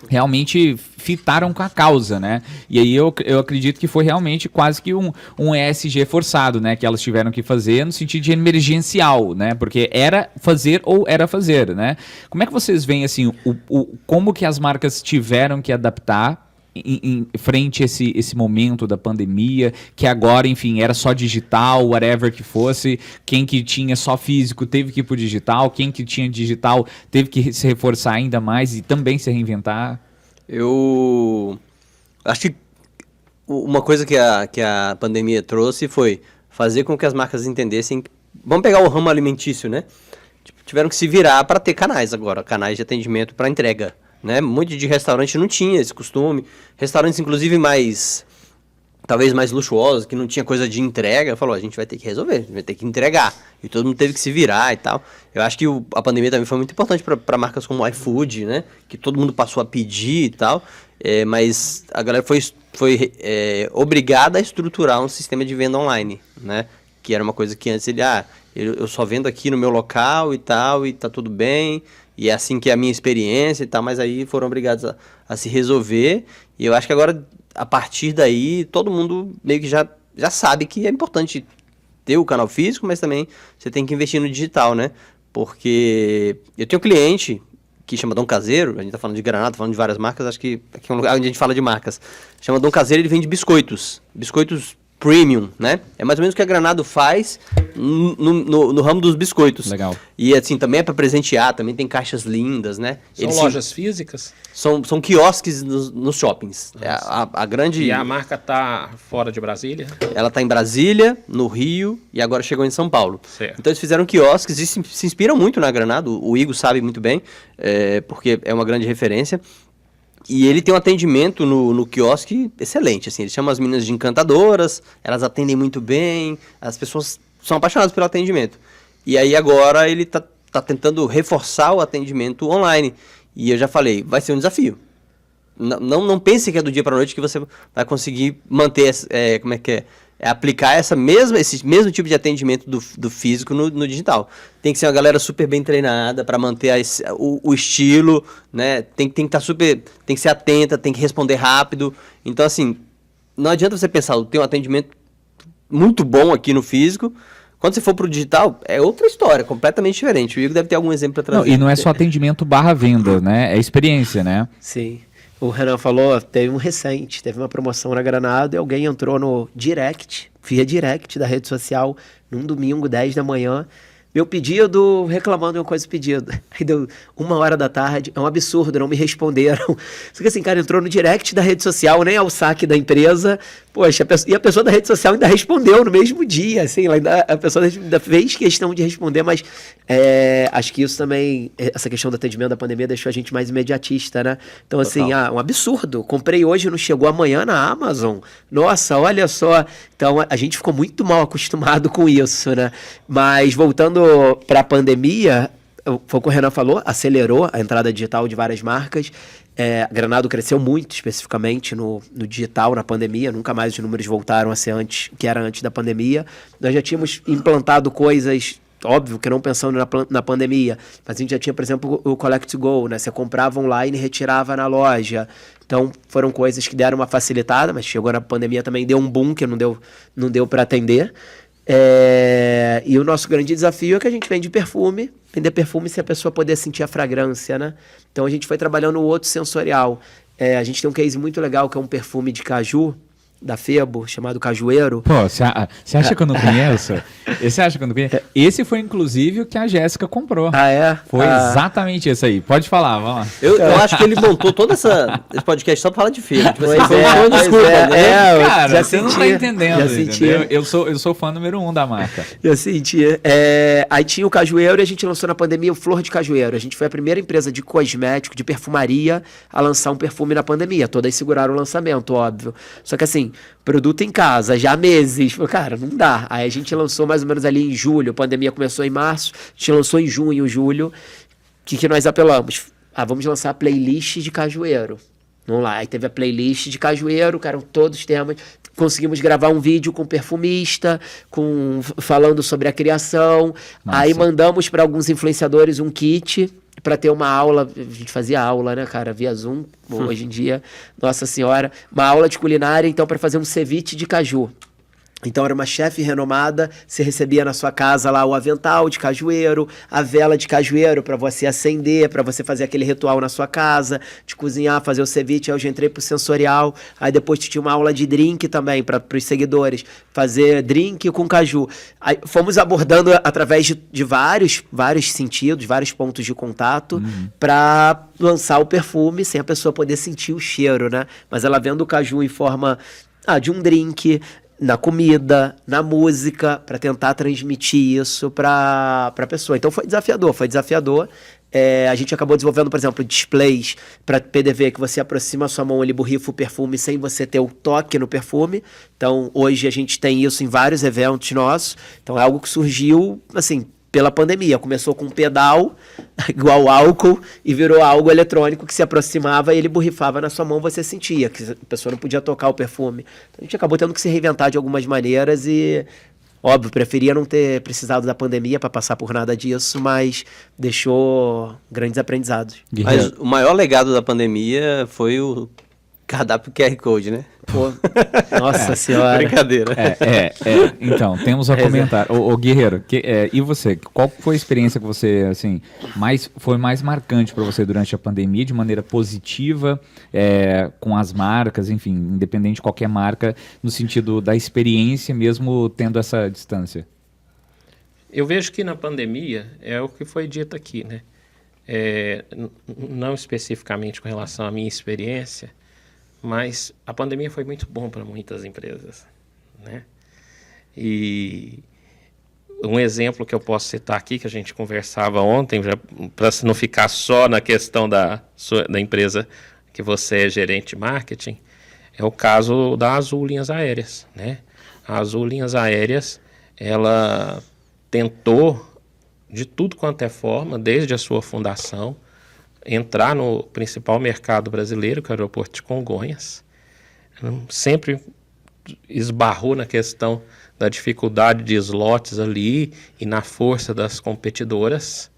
realmente fitaram com a causa, né? E aí eu acredito que foi realmente quase que um ESG forçado, né? Que elas tiveram que fazer no sentido de emergencial, né? Porque era fazer ou era fazer, né? Como é que vocês veem, assim, como que as marcas tiveram que adaptar em frente a esse momento da pandemia, que agora, enfim, era só digital, whatever que fosse, quem que tinha só físico teve que ir pro digital, quem que tinha digital teve que se reforçar ainda mais e também se reinventar? Eu acho que uma coisa que a pandemia trouxe foi fazer com que as marcas entendessem, vamos pegar o ramo alimentício, né? Tiveram que se virar para ter canais agora, canais de atendimento para entrega. Né? Muito de restaurante não tinha esse costume. Restaurantes, inclusive, talvez mais luxuosos, que não tinha coisa de entrega, falou, a gente vai ter que resolver, a gente vai ter que entregar. E todo mundo teve que se virar e tal. Eu acho que a pandemia também foi muito importante para marcas como o iFood, né? Que todo mundo passou a pedir e tal. Mas a galera foi obrigada a estruturar um sistema de venda online, né? Que era uma coisa que antes eu só vendo aqui no meu local e tal, e tá tudo bem... E é assim que é a minha experiência e tal, mas aí foram obrigados a se resolver. E eu acho que agora, a partir daí, todo mundo meio que já sabe que é importante ter o canal físico, mas também você tem que investir no digital, né? Porque eu tenho um cliente que chama Dom Caseiro, a gente tá falando de Granada, falando de várias marcas, acho que aqui é um lugar onde a gente fala de marcas. Chama Dom Caseiro, ele vende biscoitos premium, né? É mais ou menos o que a Granado faz no ramo dos biscoitos. Legal. E assim, também é para presentear, também tem caixas lindas, né? São lojas físicas? São quiosques nos shoppings. A grande... E a marca tá fora de Brasília? Ela tá em Brasília, no Rio, e agora chegou em São Paulo. Certo. Então eles fizeram quiosques e se inspiram muito na Granado. O Igor sabe muito bem, porque é uma grande referência. E ele tem um atendimento no quiosque excelente, assim, ele chama as meninas de encantadoras, elas atendem muito bem, as pessoas são apaixonadas pelo atendimento. E aí agora ele tá tentando reforçar o atendimento online. E eu já falei, vai ser um desafio. Não pense que é do dia para a noite que você vai conseguir manter, aplicar esse mesmo tipo de atendimento do físico no digital. Tem que ser uma galera super bem treinada para manter o estilo, né? Tem que ser atenta, tem que responder rápido. Então, assim, não adianta você pensar, eu tenho um atendimento muito bom aqui no físico. Quando você for pro digital, é outra história, completamente diferente. O Igor deve ter algum exemplo para trazer. E não é só atendimento /venda, né? É experiência, né? Sim. O Renan falou, teve um recente, teve uma promoção na Granado e alguém entrou no direct, via direct da rede social, num domingo, 10 da manhã, meu pedido, reclamando de uma coisa do pedido. Aí deu 1h da tarde, é um absurdo, não me responderam. Só que assim, cara, entrou no direct da rede social, nem ao saque da empresa. Poxa, e a pessoa da rede social ainda respondeu no mesmo dia, assim, a pessoa ainda fez questão de responder, mas acho que isso também, essa questão do atendimento da pandemia deixou a gente mais imediatista, né? Então, assim, um absurdo. Comprei hoje, não chegou amanhã na Amazon. Nossa, olha só. Então, a gente ficou muito mal acostumado com isso, né? Mas, voltando para a pandemia, foi o que o Renan falou, acelerou a entrada digital de várias marcas. A Granado cresceu muito, especificamente no digital, na pandemia. Nunca mais os números voltaram a ser o que era antes da pandemia. Nós já tínhamos implantado coisas, óbvio que não pensando na pandemia, mas a gente já tinha, por exemplo, o Collect to Go, né? Você comprava online e retirava na loja. Então, foram coisas que deram uma facilitada, mas chegou na pandemia também, deu um boom que não deu para atender. E o nosso grande desafio é que a gente vende perfume, vender perfume se a pessoa poder sentir a fragrância, né? Então a gente foi trabalhando o outro sensorial. A gente tem um case muito legal que é um perfume de caju, da Febo, chamado Cajueiro. Pô, você acha que eu não conheço? Você acha que eu não conheço? Esse foi inclusive o que a Jéssica comprou. Ah, é? Foi exatamente esse aí. Pode falar, vamos lá. Eu acho que ele montou todo esse podcast só pra falar de Febo. Tipo, Pois foi é, uma pois desculpa, é, né? Cara, já você não tá senti, entendendo, já senti. entendeu? Eu sou fã número 1 da marca. Eu senti. Aí tinha o Cajueiro e a gente lançou na pandemia o Flor de Cajueiro. A gente foi a primeira empresa de cosmético, de perfumaria, a lançar um perfume na pandemia. Todas seguraram o lançamento, óbvio. Só que assim, produto em casa, já há meses. Cara, não dá. Aí a gente lançou mais ou menos ali em julho. A pandemia começou em março. A gente lançou em junho, julho. O que nós apelamos? Vamos lançar a playlist de Cajueiro. Vamos lá. Aí teve a playlist de Cajueiro, que eram todos temas. Conseguimos gravar um vídeo com o perfumista, falando sobre a criação. Nossa. Aí mandamos para alguns influenciadores um kit para ter uma aula. A gente fazia aula, né, cara, via Zoom, hoje em dia, nossa senhora, uma aula de culinária, então, para fazer um ceviche de caju. Então era uma chefe renomada, você recebia na sua casa lá o avental de cajueiro, a vela de cajueiro para você acender, para você fazer aquele ritual na sua casa, de cozinhar, fazer o ceviche. Aí eu já entrei pro sensorial, aí depois tinha uma aula de drink também para os seguidores, fazer drink com caju. Aí fomos abordando através de vários sentidos, vários pontos de contato, para lançar o perfume sem a pessoa poder sentir o cheiro, né? Mas ela vendo o caju em forma de um drink, na comida, na música, para tentar transmitir isso para a pessoa. Então foi desafiador. A gente acabou desenvolvendo, por exemplo, displays para PDV que você aproxima a sua mão, ele borrifa o perfume sem você ter o toque no perfume. Então hoje a gente tem isso em vários eventos nossos. Então é algo que surgiu, assim, pela pandemia. Começou com um pedal, igual álcool, e virou algo eletrônico que se aproximava e ele borrifava na sua mão, você sentia, que a pessoa não podia tocar o perfume. Então a gente acabou tendo que se reinventar de algumas maneiras e, óbvio, preferia não ter precisado da pandemia para passar por nada disso, mas deixou grandes aprendizados. Mas o maior legado da pandemia foi o cardápio QR Code, né? Pô, nossa senhora. Brincadeira. Então, temos a comentar. Ô Guerreiro, e você? Qual foi a experiência que você, assim, foi mais marcante para você durante a pandemia, de maneira positiva, com as marcas, enfim, independente de qualquer marca, no sentido da experiência, mesmo tendo essa distância? Eu vejo que na pandemia, é o que foi dito aqui, né? Não especificamente com relação à minha experiência, mas a pandemia foi muito bom para muitas empresas, né? E um exemplo que eu posso citar aqui, que a gente conversava ontem, para não ficar só na questão da empresa que você é gerente de marketing, é o caso da Azul Linhas Aéreas, né? A Azul Linhas Aéreas, ela tentou, de tudo quanto é forma, desde a sua fundação, entrar no principal mercado brasileiro, que é o aeroporto de Congonhas. Sempre esbarrou na questão da dificuldade de slots ali e na força das competidoras.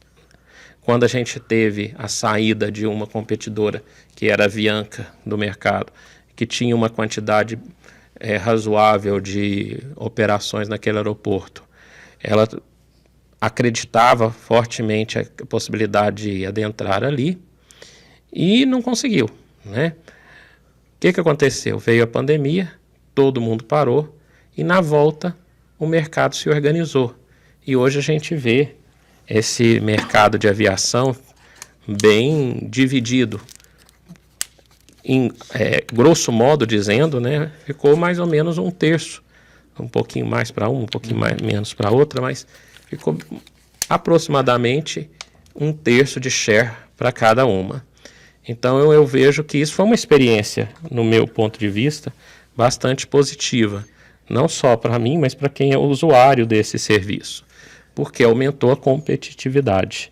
Quando a gente teve a saída de uma competidora, que era a Avianca, do mercado, que tinha uma quantidade razoável de operações naquele aeroporto, ela acreditava fortemente a possibilidade de adentrar ali e não conseguiu, né? que aconteceu? Veio a pandemia, todo mundo parou, e na volta o mercado se organizou. E hoje a gente vê esse mercado de aviação bem dividido. Grosso modo dizendo, né, ficou mais ou menos um terço. Um pouquinho mais para um pouquinho menos para outra, mas ficou aproximadamente um terço de share para cada uma. Então eu vejo que isso foi uma experiência, no meu ponto de vista, bastante positiva. Não só para mim, mas para quem é usuário desse serviço. Porque aumentou a competitividade.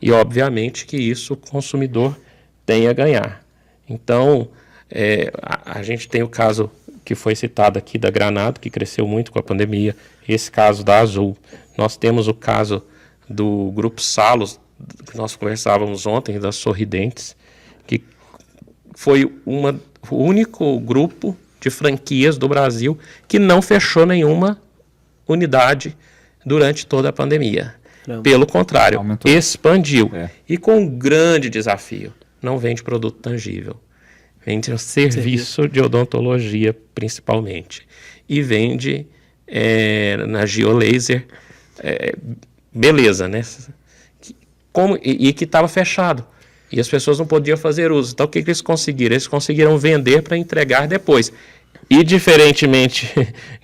E obviamente que isso o consumidor tem a ganhar. Então, a gente tem o caso que foi citado aqui da Granado, que cresceu muito com a pandemia, esse caso da Azul. Nós temos o caso do Grupo Salos, que nós conversávamos ontem, das Sorridentes, que foi o único grupo de franquias do Brasil que não fechou nenhuma unidade durante toda a pandemia. Não. Pelo contrário, aumentou. Expandiu. E com um grande desafio, não vende produto tangível. Vende um serviço de odontologia, principalmente. E vende na Geolaser, beleza, né? E que estava fechado. E as pessoas não podiam fazer uso. Então, o que eles conseguiram? Eles conseguiram vender para entregar depois. E, diferentemente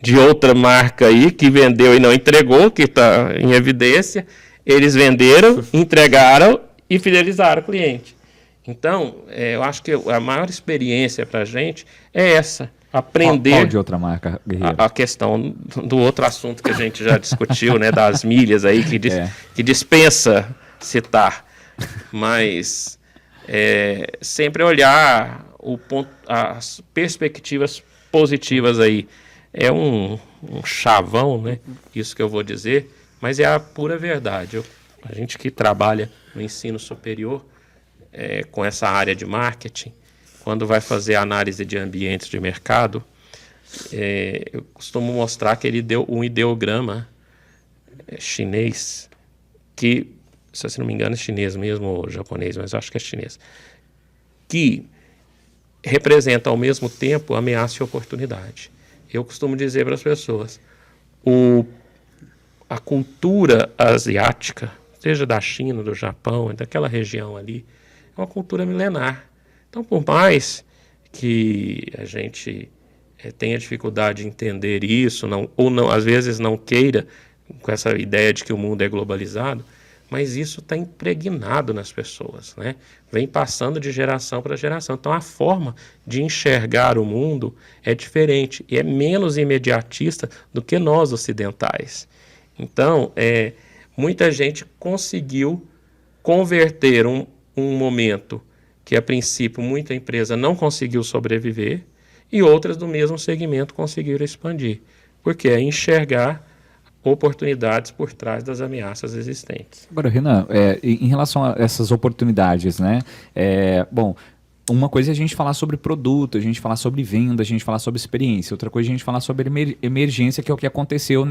de outra marca aí, que vendeu e não entregou, que está em evidência, eles venderam, entregaram e fidelizaram o cliente. Então, eu acho que a maior experiência para a gente é essa, aprender... Qual de outra marca, Guerreiro? A questão do outro assunto que a gente já discutiu, né, das milhas aí, que dispensa citar. Mas sempre olhar as perspectivas positivas aí. É um chavão, né, isso que eu vou dizer, mas é a pura verdade. A gente que trabalha no ensino superior, com essa área de marketing, quando vai fazer análise de ambientes de mercado, eu costumo mostrar que ele deu um ideograma chinês, que, se não me engano, é chinês mesmo, ou japonês, mas acho que é chinês, que representa ao mesmo tempo ameaça e oportunidade. Eu costumo dizer para as pessoas, a cultura asiática, seja da China, do Japão, daquela região ali, é uma cultura milenar. Então, por mais que a gente tenha dificuldade de entender isso, às vezes não queira, com essa ideia de que o mundo é globalizado, mas isso está impregnado nas pessoas, né? Vem passando de geração para geração. Então, a forma de enxergar o mundo é diferente e é menos imediatista do que nós ocidentais. Então, muita gente conseguiu converter um momento que, a princípio, muita empresa não conseguiu sobreviver e outras do mesmo segmento conseguiram expandir. Porque é enxergar oportunidades por trás das ameaças existentes. Agora, Renan, em relação a essas oportunidades, né? Bom, uma coisa é a gente falar sobre produto, a gente falar sobre venda, a gente falar sobre experiência. Outra coisa é a gente falar sobre emergência, que é o que aconteceu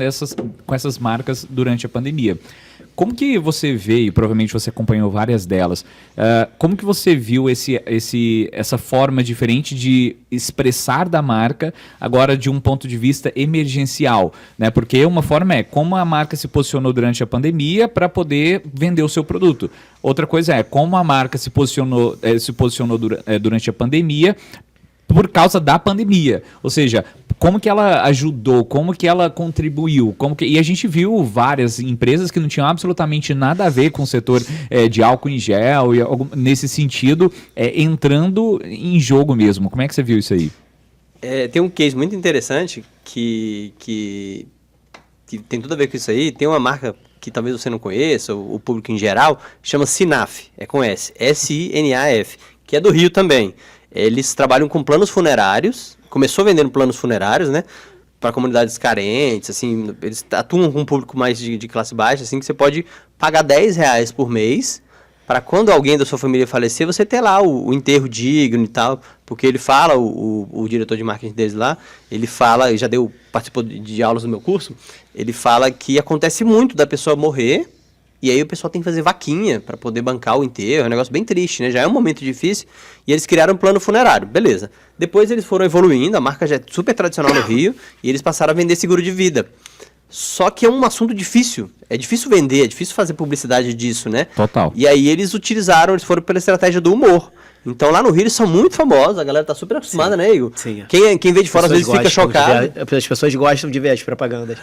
com essas marcas durante a pandemia. Como que você vê, e provavelmente você acompanhou várias delas, como que você viu essa forma diferente de expressar da marca, agora de um ponto de vista emergencial, né? Porque uma forma é como a marca se posicionou durante a pandemia para poder vender o seu produto. Outra coisa é como a marca se posicionou durante a pandemia por causa da pandemia. Ou seja, como que ela ajudou, como que ela contribuiu, e a gente viu várias empresas que não tinham absolutamente nada a ver com o setor de álcool em gel, e nesse sentido, entrando em jogo mesmo. Como é que você viu isso aí? Tem um case muito interessante que tem tudo a ver com isso aí. Tem uma marca que talvez você não conheça, o público em geral, chama Sinaf, com S, S-I-N-A-F, que é do Rio também. Eles trabalham com planos funerários, começou vendendo planos funerários, né, para comunidades carentes, assim, eles atuam com um público mais de classe baixa, assim, que você pode pagar R$10 por mês, para quando alguém da sua família falecer, você ter lá o enterro digno e tal, porque ele fala, o diretor de marketing deles lá, ele fala, participou de aulas do meu curso, ele fala que acontece muito da pessoa morrer E aí o pessoal tem que fazer vaquinha para poder bancar o enterro, é um negócio bem triste, né? Já é um momento difícil. E eles criaram um plano funerário, beleza. Depois eles foram evoluindo, a marca já é super tradicional no Rio, e eles passaram a vender seguro de vida. Só que é um assunto difícil. É difícil vender, é difícil fazer publicidade disso, né? Total. E aí eles foram pela estratégia do humor. Então lá no Rio eles são muito famosos, a galera tá super acostumada, né, Igor? Sim. Quem vê de fora às vezes fica chocado. As pessoas gostam de ver as propagandas.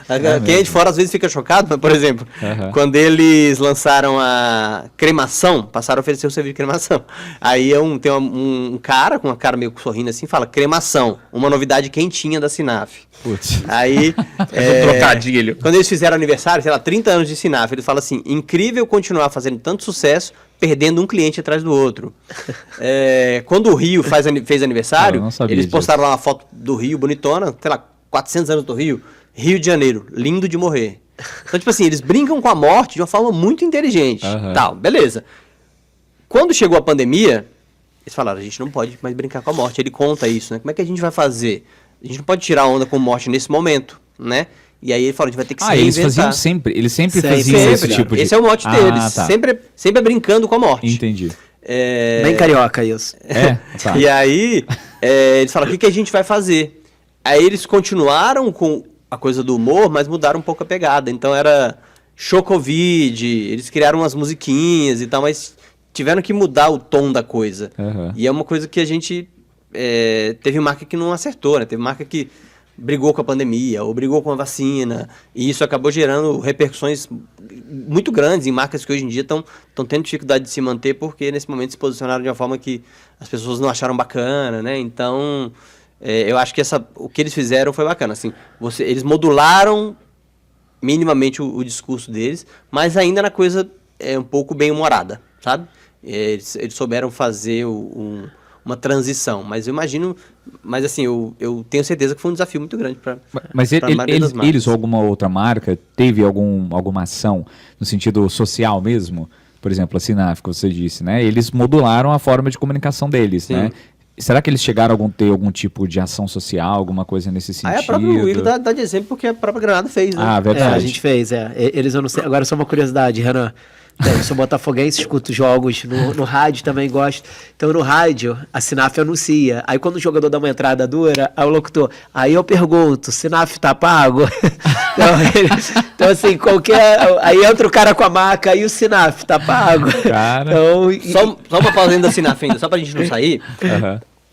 Quem é de fora às vezes fica chocado, mas, por exemplo, quando eles lançaram a cremação, passaram a oferecer o serviço de cremação. Aí tem um cara com uma cara meio sorrindo assim, fala, cremação, uma novidade quentinha da Sinaf. Putz. Aí, Um trocadilho. quando eles fizeram aniversário, sei lá, 30 anos de Sinaf, eles falam assim, incrível continuar fazendo tanto sucesso, perdendo um cliente atrás do outro. Quando o Rio fez aniversário, eles postaram lá uma foto do Rio, bonitona, sei lá, 400 anos do Rio, Rio de Janeiro, lindo de morrer. Então, tipo assim, eles brincam com a morte de uma forma muito inteligente. Tal, beleza. Quando chegou a pandemia, eles falaram, a gente não pode mais brincar com a morte. Ele conta isso, né? Como é que a gente vai fazer? A gente não pode tirar onda com morte nesse momento, né? E aí ele falou, a gente vai ter que se reinventar. Eles sempre faziam esse tipo de... Esse é o mote deles, tá. sempre brincando com a morte. Entendi. Bem carioca isso. Tá. E aí, eles falaram, o que a gente vai fazer? Aí eles continuaram com a coisa do humor, mas mudaram um pouco a pegada. Então era show Covid, eles criaram umas musiquinhas e tal, mas tiveram que mudar o tom da coisa. E é uma coisa que a gente... teve marca que não acertou, né? Teve marca que brigou com a pandemia ou brigou com a vacina, e isso acabou gerando repercussões muito grandes em marcas que hoje em dia estão tendo dificuldade de se manter porque nesse momento se posicionaram de uma forma que as pessoas não acharam bacana, né? Então, eu acho que o que eles fizeram foi bacana. Assim, eles modularam minimamente o discurso deles, mas ainda na coisa um pouco bem-humorada, sabe? Eles souberam fazer uma transição, mas eu imagino, mas assim, eu tenho certeza que foi um desafio muito grande para Mas eles ou alguma outra marca teve alguma ação no sentido social mesmo? Por exemplo, a Sinaf, que você disse, né? Eles modularam a forma de comunicação deles, Sim. né? Será que eles chegaram a ter algum tipo de ação social, alguma coisa nesse sentido? Aí a própria Igor dá de exemplo porque a própria Granada fez, né? Ah, verdade. A gente fez, Eles, eu não sei, agora só uma curiosidade, Renan. Eu sou botafoguense, escuto jogos no rádio, também gosto. Então, no rádio, a Sinaf anuncia. Aí, quando o jogador dá uma entrada dura, aí o locutor... Aí eu pergunto, Sinaf tá pago? então, assim, aí entra o cara com a maca, aí o Sinaf tá pago? Cara... Então, só uma pausa ainda da Sinaf ainda, só pra gente não sair.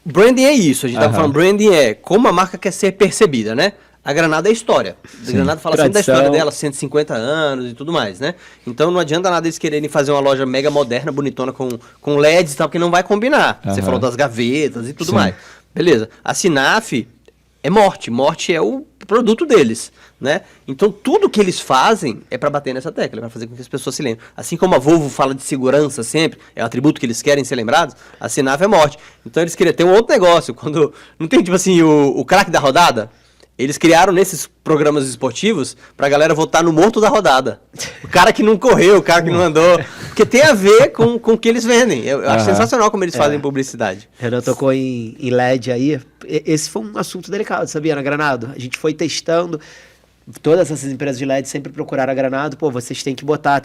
Branding é isso, a gente tava falando, branding é como a marca quer ser percebida, né? A Granada é história. A Granada fala sempre da história dela, 150 anos e tudo mais, né? Então não adianta nada eles quererem fazer uma loja mega moderna, bonitona, com LEDs e tal, porque não vai combinar. Você falou das gavetas e tudo mais. Beleza. A Sinaf é morte. Morte é o produto deles, né? Então tudo que eles fazem é para bater nessa tecla, para fazer com que as pessoas se lembrem. Assim como a Volvo fala de segurança sempre, é o atributo que eles querem ser lembrados, a Sinaf é morte. Então eles queriam ter um outro negócio. Quando não tem, tipo assim, o craque da rodada... Eles criaram nesses programas esportivos pra galera votar no morto da rodada. O cara que não correu, o cara que não andou. Porque tem a ver com o que eles vendem. Eu acho sensacional como eles fazem publicidade. Renan tocou em LED aí. Esse foi um assunto delicado, sabia, na Granado? A gente foi testando. Todas essas empresas de LED sempre procuraram a Granado. Pô, vocês têm que botar,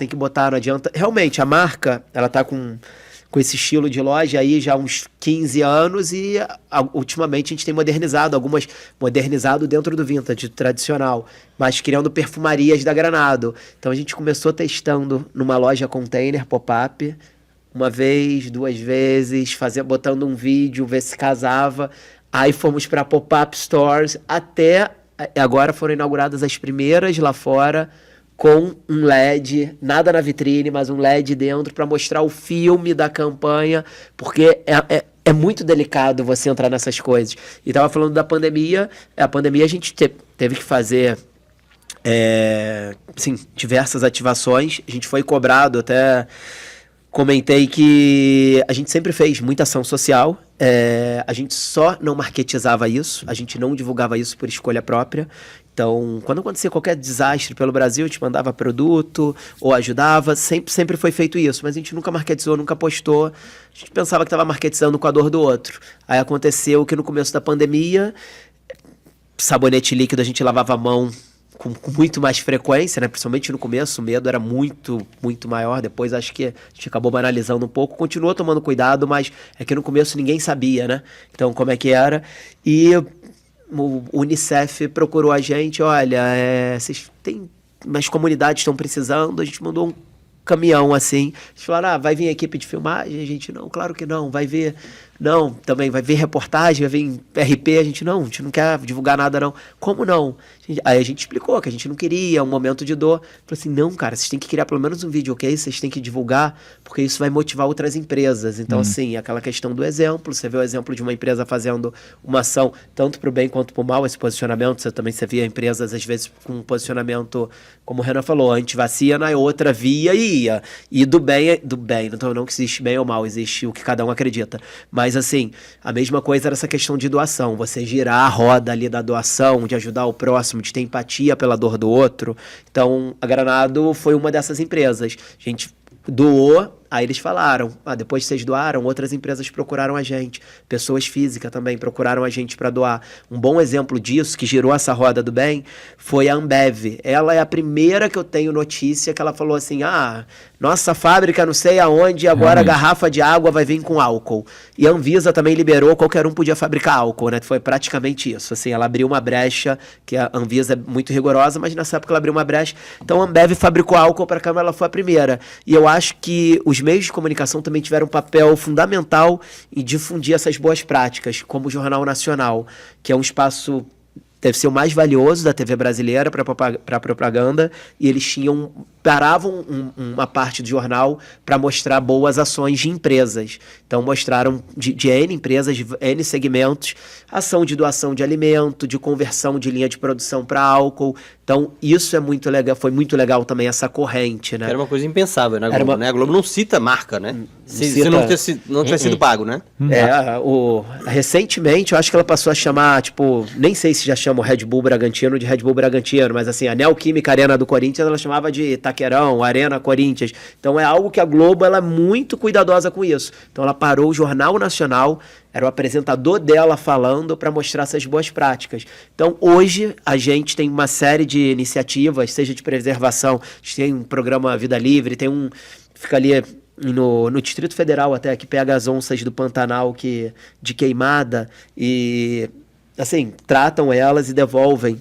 não adianta. Realmente, a marca, ela tá com esse estilo de loja aí já há uns 15 anos e ultimamente a gente tem modernizado dentro do vintage tradicional, mas criando perfumarias da Granado. Então a gente começou testando numa loja container pop-up, uma vez, 2 vezes, botando um vídeo, ver se casava. Aí fomos para pop-up stores, até agora foram inauguradas as primeiras lá fora, com um LED, nada na vitrine, mas um LED dentro para mostrar o filme da campanha, porque é muito delicado você entrar nessas coisas. E tava falando da pandemia, a pandemia a gente teve que fazer diversas ativações, a gente foi cobrado, até comentei que a gente sempre fez muita ação social, a gente só não marketizava isso, a gente não divulgava isso por escolha própria. Então, quando acontecia qualquer desastre pelo Brasil, a gente mandava produto ou ajudava, sempre foi feito isso, mas a gente nunca marketizou, nunca postou, a gente pensava que estava marketizando com a dor do outro. Aí aconteceu que no começo da pandemia, sabonete líquido a gente lavava a mão com muito mais frequência, né? Principalmente no começo, o medo era muito, muito maior. Depois acho que a gente acabou banalizando um pouco. Continuou tomando cuidado, mas é que no começo ninguém sabia, né? Então, como é que era. E o Unicef procurou a gente, olha, vocês têm... As comunidades estão precisando, a gente mandou um caminhão assim. Eles falaram, vai vir a equipe de filmagem? A gente, não, claro que não. Vai ver... Não, também vai vir reportagem, vai vir RP, a gente não quer divulgar nada não. Como não? Aí a gente explicou que a gente não queria, um momento de dor. Falou assim, não, cara, vocês têm que criar pelo menos um vídeo, ok? Vocês têm que divulgar, porque isso vai motivar outras empresas. Então, assim, aquela questão do exemplo, você vê o exemplo de uma empresa fazendo uma ação, tanto para o bem quanto para o mal, esse posicionamento, você via empresas, às vezes, com um posicionamento, como o Renan falou, anti-vacina, e outra via e ia. E do bem, então não que existe bem ou mal, existe o que cada um acredita. Mas, assim, a mesma coisa era essa questão de doação. Você girar a roda ali da doação, de ajudar o próximo, de ter empatia pela dor do outro. Então, a Granado foi uma dessas empresas. A gente doou, aí eles falaram, depois que vocês doaram, outras empresas procuraram a gente, pessoas físicas também procuraram a gente para doar. Um bom exemplo disso, que girou essa roda do bem, foi a Ambev. Ela é a primeira que eu tenho notícia que ela falou assim, nossa fábrica não sei aonde, agora a garrafa de água vai vir com álcool. E a Anvisa também liberou, qualquer um podia fabricar álcool, né? Foi praticamente isso, assim, ela abriu uma brecha, que a Anvisa é muito rigorosa, mas nessa época ela abriu uma brecha, então a Ambev fabricou álcool para a Câmara, ela foi a primeira. E eu acho que os meios de comunicação também tiveram um papel fundamental em difundir essas boas práticas, como o Jornal Nacional, que é um espaço, deve ser o mais valioso da TV brasileira para propaganda, e eles paravam uma parte do jornal para mostrar boas ações de empresas. Então mostraram de N empresas, de N segmentos, ação de doação de alimento, de conversão de linha de produção para álcool. Então isso é muito legal, foi muito legal também essa corrente, né? Era uma coisa impensável, né, Globo? Né? A Globo não cita marca, né? Se não tivesse sido pago, né? Recentemente, eu acho que ela passou a chamar, nem sei se já chama o Red Bull Bragantino de Red Bull Bragantino, mas assim, a Neoquímica Arena do Corinthians, ela chamava de Itaquerão, Arena Corinthians. Então é algo que a Globo, ela é muito cuidadosa com isso. Então ela parou o Jornal Nacional, era o apresentador dela falando para mostrar essas boas práticas. Então hoje a gente tem uma série de iniciativas, seja de preservação, a gente tem um programa Vida Livre, tem fica ali no Distrito Federal até, que pega as onças do Pantanal de queimada e, assim, tratam elas e devolvem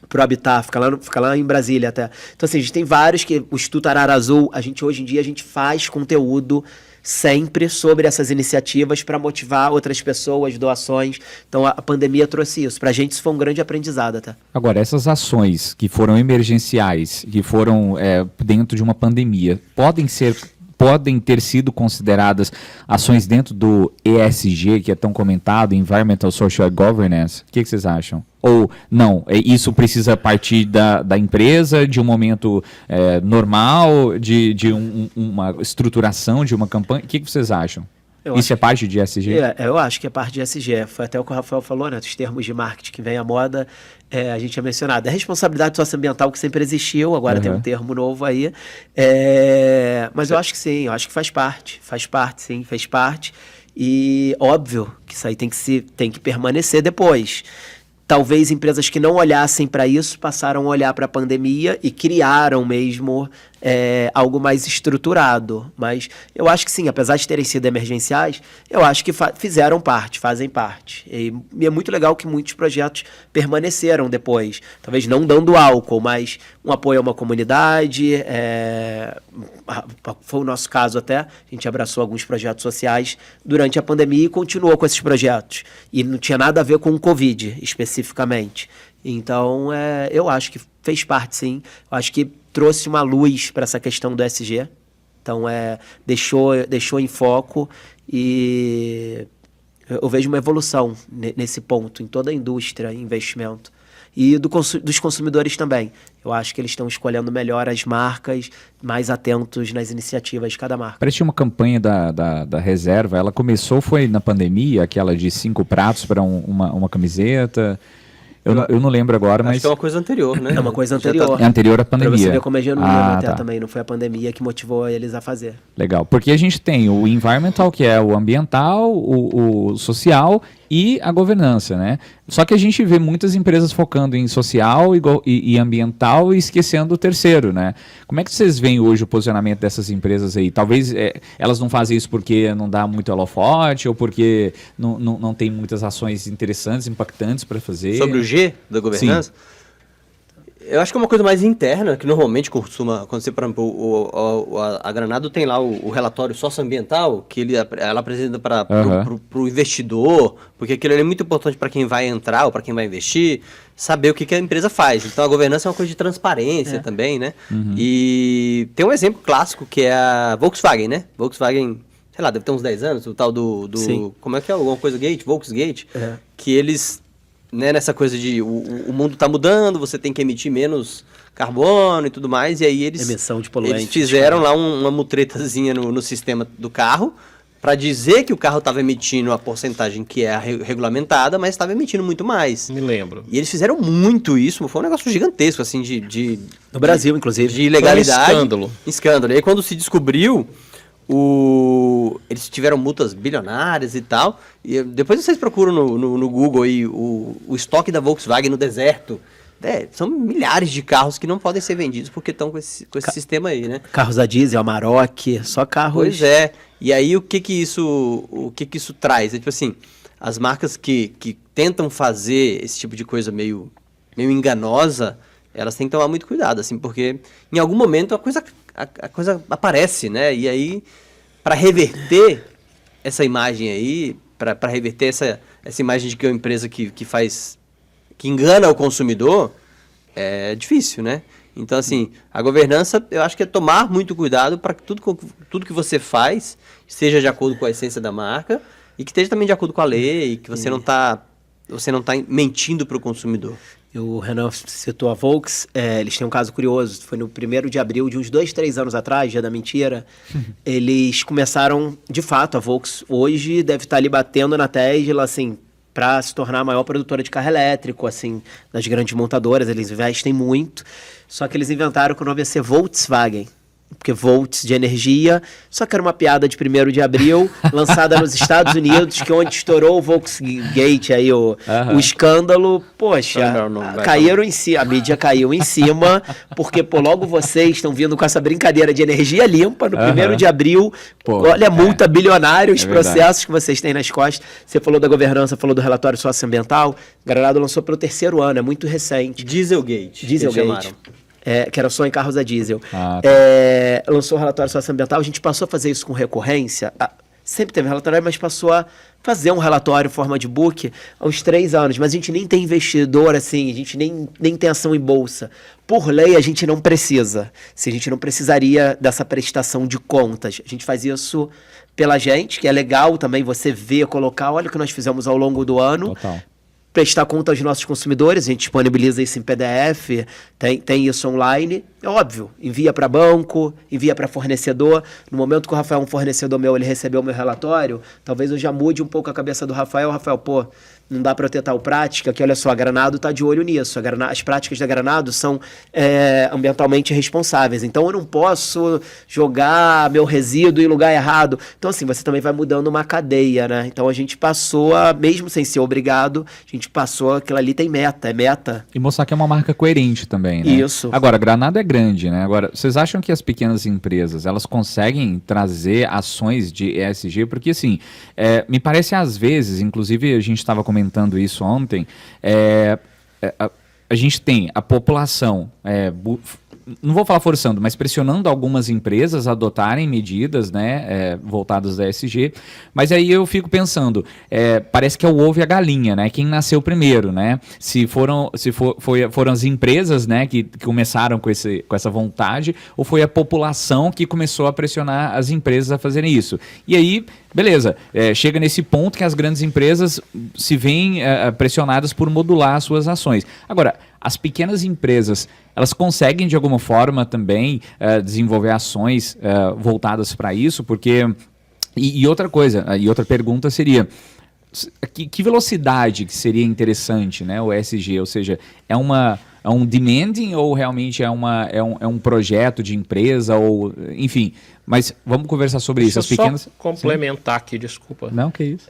pro habitat, fica lá em Brasília até. Então, assim, a gente tem vários que o Instituto Arara Azul, hoje em dia a gente faz conteúdo sempre sobre essas iniciativas para motivar outras pessoas, doações. Então a pandemia trouxe isso. Pra gente isso foi um grande aprendizado até. Agora, essas ações que foram emergenciais, que foram dentro de uma pandemia, podem ter sido consideradas ações dentro do ESG, que é tão comentado, Environmental Social Governance? O que vocês acham? Ou não, isso precisa partir da empresa, de um momento normal, de uma estruturação, de uma campanha? O que vocês acham? Isso é parte de ESG? Eu acho que é parte de ESG. Foi até o que o Rafael falou, né? Dos termos de marketing que vem à moda, a gente tinha mencionado. A responsabilidade socioambiental que sempre existiu, agora tem um termo novo aí. Mas eu acho que sim, eu acho que faz parte, sim, fez parte. E óbvio que isso aí tem que permanecer depois. Talvez empresas que não olhassem para isso passaram a olhar para a pandemia e criaram mesmo algo mais estruturado. Mas eu acho que sim, apesar de terem sido emergenciais, eu acho que fazem parte. E é muito legal que muitos projetos permaneceram depois. Talvez não dando álcool, mas um apoio a uma comunidade. Foi o nosso caso até. A gente abraçou alguns projetos sociais durante a pandemia e continuou com esses projetos. E não tinha nada a ver com o Covid, especificamente. Então, eu acho que fez parte, sim. Eu acho que trouxe uma luz para essa questão do ESG. Então, deixou em foco e eu vejo uma evolução nesse ponto, em toda a indústria, investimento. E dos consumidores também. Eu acho que eles estão escolhendo melhor as marcas, mais atentos nas iniciativas de cada marca. Parece uma campanha da Reserva. Ela começou, foi na pandemia, aquela de 5 pratos para uma camiseta. Eu não lembro agora, mas... Acho que é uma coisa anterior, né? É uma coisa anterior. É anterior à pandemia. Pra você ver como é genuíno até também. Não foi a pandemia que motivou eles a fazer. Legal. Porque a gente tem o environmental, que é o ambiental, o social e a governança, né? Só que a gente vê muitas empresas focando em social e ambiental e esquecendo o terceiro, né? Como é que vocês veem hoje o posicionamento dessas empresas aí? Talvez elas não fazem isso porque não dá muito holofote ou porque não tem muitas ações interessantes, impactantes para fazer. Sobre o G da governança? Sim. Eu acho que é uma coisa mais interna, que normalmente costuma acontecer. Por exemplo, a Granado tem lá o relatório socioambiental, que ela apresenta para o investidor, porque aquilo é muito importante para quem vai entrar ou para quem vai investir, saber o que a empresa faz. Então a governança é uma coisa de transparência também, né? E tem um exemplo clássico que é a Volkswagen, né? Volkswagen, sei lá, deve ter uns 10 anos, o tal do como é que é? Alguma coisa Gate, Volksgate, que eles... Né, nessa coisa de o mundo está mudando, você tem que emitir menos carbono e tudo mais, e aí emissão de poluentes, eles fizeram lá uma mutretazinha no sistema do carro para dizer que o carro estava emitindo a porcentagem que é regulamentada, mas estava emitindo muito mais. Me lembro. E eles fizeram muito isso, foi um negócio gigantesco, assim, no Brasil, inclusive. De ilegalidade. Foi um escândalo. E aí quando se descobriu... Eles tiveram multas bilionárias e tal. E depois vocês procuram no Google aí o estoque da Volkswagen no deserto. São milhares de carros que não podem ser vendidos porque estão com esse sistema aí, né? Carros a diesel, Amarok, só carros. Pois é. E aí o que isso traz? É tipo assim, as marcas que tentam fazer esse tipo de coisa meio enganosa, elas têm que tomar muito cuidado, assim, porque em algum momento a coisa aparece, né? E aí, para reverter essa imagem aí, para reverter essa imagem de que é uma empresa que engana o consumidor, é difícil, né? Então, assim, a governança, eu acho que é tomar muito cuidado para que tudo que você faz esteja de acordo com a essência da marca e que esteja também de acordo com a lei, que você não está mentindo para o consumidor. O Renan citou a Volks, eles têm um caso curioso, foi no 1º de abril de uns 2, 3 anos atrás, dia da mentira, eles começaram, de fato, a Volks hoje deve estar ali batendo na Tesla, assim, para se tornar a maior produtora de carro elétrico, assim, das grandes montadoras, eles investem muito, só que eles inventaram que o nome ia ser Volkswagen, porque volts de energia, só que era uma piada de 1º de abril, lançada nos Estados Unidos, que onde estourou o Volksgate, aí o escândalo, poxa, caíram em cima, a mídia caiu em cima, porque, logo vocês estão vindo com essa brincadeira de energia limpa, no 1º de abril, olha a multa bilionária, os processos que vocês têm nas costas, você falou da governança, falou do relatório socioambiental, Granado lançou pelo 3º ano, é muito recente. Dieselgate. Que era só em carros a diesel. Lançou o relatório socioambiental, a gente passou a fazer isso com recorrência, sempre teve relatório, mas passou a fazer um relatório em forma de book há uns 3 anos, mas a gente nem tem investidor, assim, a gente nem tem ação em bolsa. Por lei, a gente não precisa. A gente não precisaria dessa prestação de contas. A gente faz isso pela gente, que é legal também você ver, colocar, olha o que nós fizemos ao longo do ano. Total. Prestar conta aos nossos consumidores, a gente disponibiliza isso em PDF, tem isso online, é óbvio, envia para banco, envia para fornecedor. No momento que o Rafael é um fornecedor meu, ele recebeu o meu relatório, talvez eu já mude um pouco a cabeça do Rafael, não dá para eu ter tal prática, que olha só, a Granado está de olho nisso, as práticas da Granado são ambientalmente responsáveis, então eu não posso jogar meu resíduo em lugar errado. Então assim, você também vai mudando uma cadeia, né? Então a gente passou mesmo sem ser obrigado, a gente passou, aquilo ali tem meta, E mostrar que é uma marca coerente também, né? Isso. Agora, Granado é grande, né? Agora, vocês acham que as pequenas empresas, elas conseguem trazer ações de ESG? Porque assim, me parece às vezes, inclusive a gente estava comentando isso ontem, a gente tem a população, não vou falar forçando, mas pressionando algumas empresas a adotarem medidas, né, voltadas da ESG, mas aí eu fico pensando, parece que é o ovo e a galinha, né, quem nasceu primeiro, né, foram as empresas, né, que começaram com essa vontade, ou foi a população que começou a pressionar as empresas a fazerem isso. E aí, beleza, chega nesse ponto que as grandes empresas se veem pressionadas por modular suas ações. Agora, as pequenas empresas, elas conseguem de alguma forma também desenvolver ações voltadas para isso? Porque, e outra coisa, e outra pergunta seria, que velocidade que seria interessante, né, o ESG? Ou seja, é um demanding ou realmente é um projeto de empresa? Ou, enfim, mas vamos conversar sobre isso. Deixa eu só complementar aqui, desculpa. Não, que isso.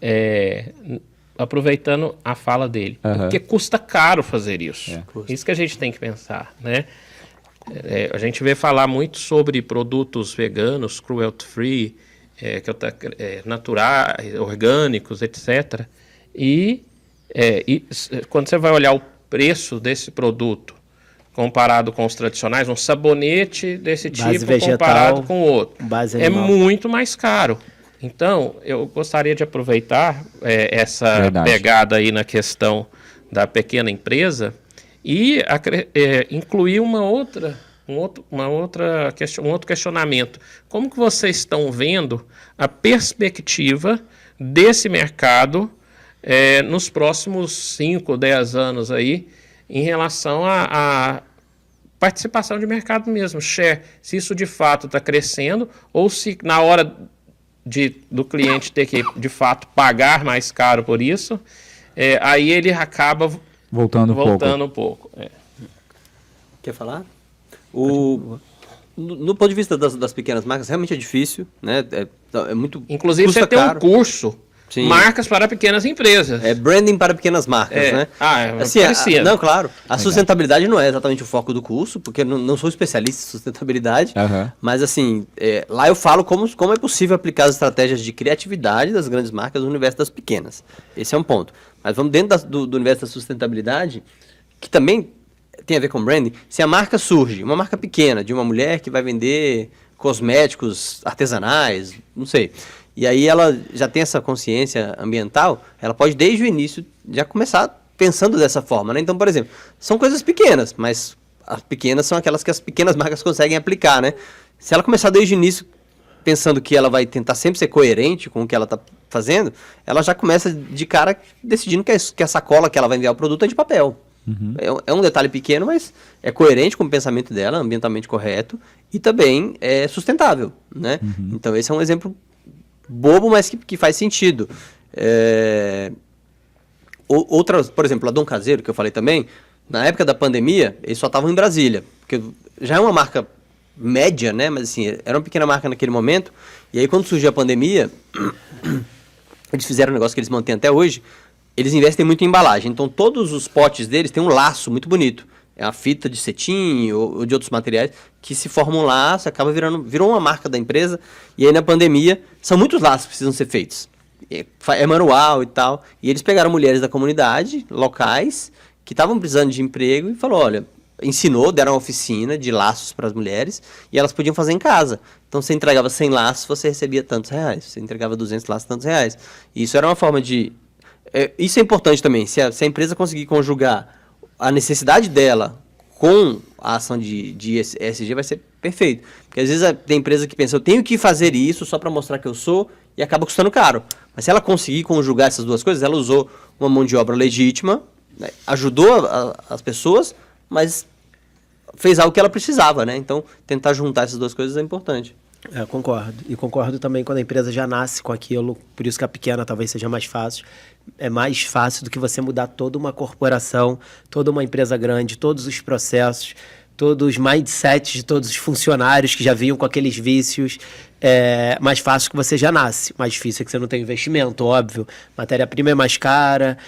aproveitando a fala dele. Porque custa caro fazer isso. Isso que a gente tem que pensar, né? A gente vê falar muito sobre produtos veganos, cruelty-free, naturais, orgânicos, etc. E quando você vai olhar o preço desse produto comparado com os tradicionais, um sabonete desse Base tipo vegetal, comparado com o outro, base é animal. muito mais caro. Então, eu gostaria de aproveitar essa Verdade. pegada aí na questão da pequena empresa e incluir um outro questionamento. Como que vocês estão vendo a perspectiva desse mercado nos próximos 5, 10 anos aí, em relação à participação de mercado mesmo, share, se isso de fato está crescendo ou se na hora do cliente ter que, de fato, pagar mais caro por isso, aí ele acaba Voltando um pouco. Quer falar? No ponto de vista das pequenas marcas, realmente é difícil, né? É muito Inclusive, custa você tem caro. um curso, Sim. Marcas para Pequenas Empresas. Branding para pequenas marcas, né? Parecia. Não, claro. A sustentabilidade não é exatamente o foco do curso, porque eu não sou especialista em sustentabilidade, mas assim, lá eu falo como é possível aplicar as estratégias de criatividade das grandes marcas no universo das pequenas. Esse é um ponto. Mas vamos dentro do universo da sustentabilidade, que também tem a ver com branding. Se a marca surge, uma marca pequena, de uma mulher que vai vender cosméticos artesanais, não sei, e aí ela já tem essa consciência ambiental, ela pode desde o início já começar pensando dessa forma, né? Então, por exemplo, são coisas pequenas, mas as pequenas são aquelas que as pequenas marcas conseguem aplicar, né? Se ela começar desde o início pensando que ela vai tentar sempre ser coerente com o que ela está fazendo, ela já começa de cara decidindo que a sacola que ela vai enviar o produto é de papel. É um detalhe pequeno, mas é coerente com o pensamento dela, ambientalmente correto e também é sustentável, né? Então esse é um exemplo bobo, mas que faz sentido. Outras, por exemplo, a Dom Caseiro, que eu falei também, na época da pandemia, eles só estavam em Brasília, porque já é uma marca média, né? Mas assim, era uma pequena marca naquele momento, e aí quando surgiu a pandemia, eles fizeram um negócio que eles mantêm até hoje, eles investem muito em embalagem, então todos os potes deles têm um laço muito bonito. É a fita de cetim ou de outros materiais que se forma um laço, virou uma marca da empresa. E aí na pandemia, são muitos laços que precisam ser feitos. É manual e tal. E eles pegaram mulheres da comunidade, locais, que estavam precisando de emprego e falou, olha, deram uma oficina de laços para as mulheres e elas podiam fazer em casa. Então você entregava 100 laços, você recebia tantos reais. Você entregava 200 laços, tantos reais. E isso era uma forma de... isso é importante também, se a empresa conseguir conjugar a necessidade dela com a ação de ESG, vai ser perfeito. Porque às vezes tem empresa que pensa, eu tenho que fazer isso só para mostrar que eu sou, e acaba custando caro. Mas se ela conseguir conjugar essas duas coisas, ela usou uma mão de obra legítima, né, ajudou as pessoas, mas fez algo que ela precisava, né? Então, tentar juntar essas duas coisas é importante. Concordo. E concordo também quando a empresa já nasce com aquilo, por isso que a pequena talvez seja mais fácil. É mais fácil do que você mudar toda uma corporação, toda uma empresa grande, todos os processos, todos os mindsets de todos os funcionários que já vinham com aqueles vícios. É mais fácil que você já nasce. Mais difícil é que você não tem investimento, óbvio. Matéria-prima é mais cara,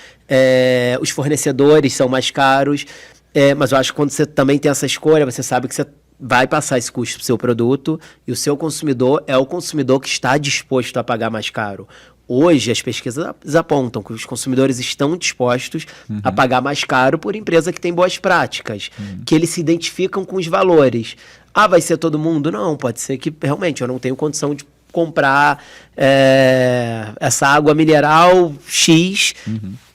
os fornecedores são mais caros, mas eu acho que quando você também tem essa escolha, você sabe que você vai passar esse custo para o seu produto e o seu consumidor é o consumidor que está disposto a pagar mais caro. Hoje, as pesquisas apontam que os consumidores estão dispostos a pagar mais caro por empresa que tem boas práticas, que eles se identificam com os valores. Vai ser todo mundo? Não, pode ser que realmente eu não tenho condição de comprar essa água mineral X,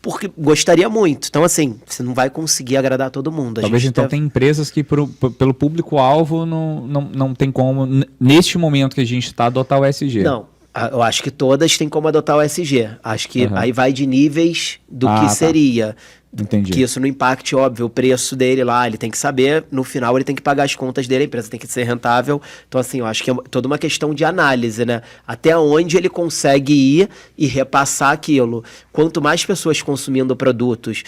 porque gostaria muito. Então, assim, você não vai conseguir agradar todo mundo. Talvez então tem empresas que pelo público-alvo não tem como, neste momento que a gente está, adotar o ESG. Não, eu acho que todas têm como adotar o ESG. Acho que aí vai de níveis do que seria. Entendi. Que isso não impacte, óbvio, o preço dele lá. Ele tem que saber, no final ele tem que pagar as contas dele, a empresa tem que ser rentável. Então, assim, eu acho que é toda uma questão de análise, né? Até onde ele consegue ir e repassar aquilo. Quanto mais pessoas consumindo produtos...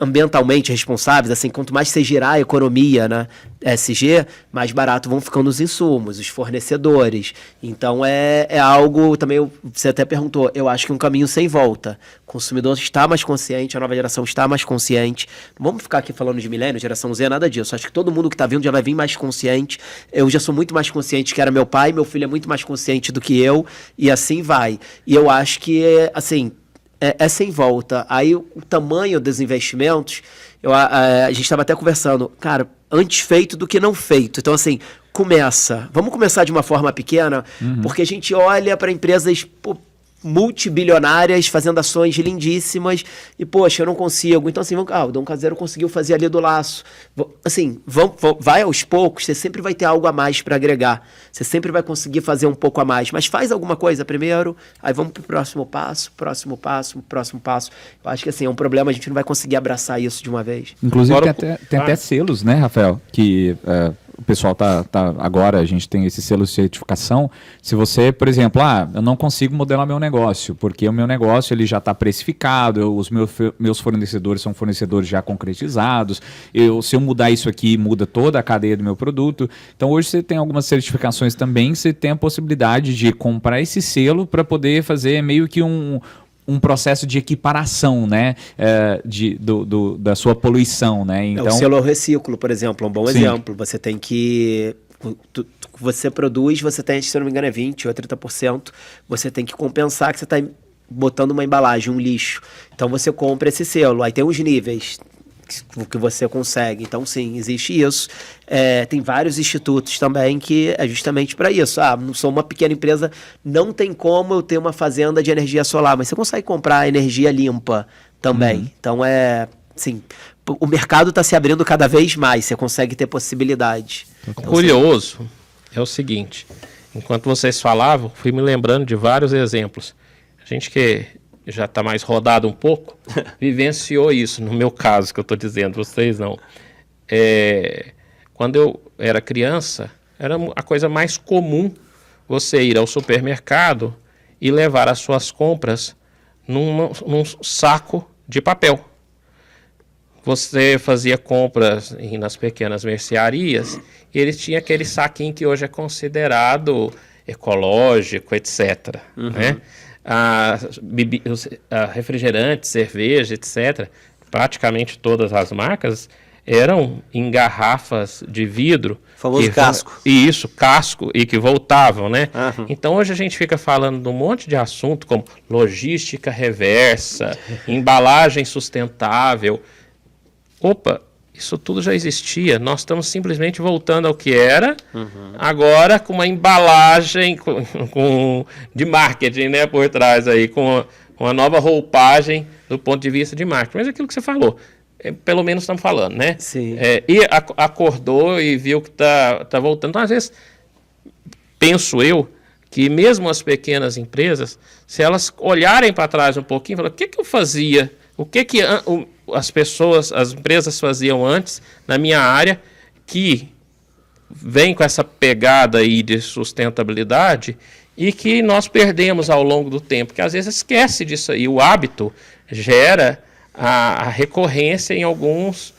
ambientalmente responsáveis, assim, quanto mais você girar a economia, né, ESG, mais barato vão ficando os insumos, os fornecedores. Então é algo, também você até perguntou, eu acho que um caminho sem volta. O consumidor está mais consciente, a nova geração está mais consciente. Não vamos ficar aqui falando de milênio, geração Z, nada disso. Acho que todo mundo que está vindo já vai vir mais consciente. Eu já sou muito mais consciente que era meu pai, meu filho é muito mais consciente do que eu, e assim vai. E eu acho que, assim, é sem volta. Aí o tamanho dos investimentos, a gente estava até conversando, cara, antes feito do que não feito. Então, assim, vamos começar de uma forma pequena, porque a gente olha para empresas multibilionárias fazendo ações lindíssimas e, poxa, eu não consigo. Então, assim, o Dom Caseiro conseguiu fazer ali do laço. Assim, vai aos poucos, você sempre vai ter algo a mais para agregar. Você sempre vai conseguir fazer um pouco a mais. Mas faz alguma coisa primeiro, aí vamos pro próximo passo. Eu acho que, assim, é um problema, a gente não vai conseguir abraçar isso de uma vez. Inclusive, tem até selos, né, Rafael, que... o pessoal agora, a gente tem esse selo de certificação. Se você, por exemplo, eu não consigo modelar meu negócio, porque o meu negócio ele já está precificado, os meus fornecedores são fornecedores já concretizados, se eu mudar isso aqui, muda toda a cadeia do meu produto. Então, hoje você tem algumas certificações também, você tem a possibilidade de comprar esse selo para poder fazer meio que um processo de equiparação, né, da sua poluição, né? Então, o selo reciclo, por exemplo, é um bom exemplo. Você tem que... Você produz, você tem, se eu não me engano, é 20% ou 30%, você tem que compensar que você está botando uma embalagem, um lixo. Então, você compra esse selo. Aí tem os níveis que você consegue. Então, sim, existe isso. Tem vários institutos também que é justamente para isso. Não sou uma pequena empresa, não tem como eu ter uma fazenda de energia solar, mas você consegue comprar energia limpa também. Então, assim, o mercado está se abrindo cada vez mais, você consegue ter possibilidade. Então, curioso é o seguinte, enquanto vocês falavam, fui me lembrando de vários exemplos. A gente que já está mais rodado um pouco, vivenciou isso, no meu caso, que eu estou dizendo, vocês não. Quando eu era criança, era a coisa mais comum você ir ao supermercado e levar as suas compras num saco de papel. Você fazia compras nas pequenas mercearias e eles tinham aquele saquinho que hoje é considerado ecológico, etc. Né? Refrigerante, cerveja, etc. Praticamente todas as marcas eram em garrafas de vidro. Famoso casco. Isso, casco, e que voltavam, né? Então hoje a gente fica falando de um monte de assunto como logística reversa, embalagem sustentável. Opa, isso tudo já existia. Nós estamos simplesmente voltando ao que era, agora com uma embalagem de marketing, né, por trás aí, com uma nova roupagem do ponto de vista de marketing. Mas é aquilo que você falou, pelo menos estamos falando, né? Sim. E acordou e viu que tá voltando. Então, às vezes, penso eu que mesmo as pequenas empresas, se elas olharem para trás um pouquinho, falar, o que eu fazia? O que as empresas faziam antes na minha área que vem com essa pegada aí de sustentabilidade e que nós perdemos ao longo do tempo, que às vezes esquece disso aí. O hábito gera a recorrência em alguns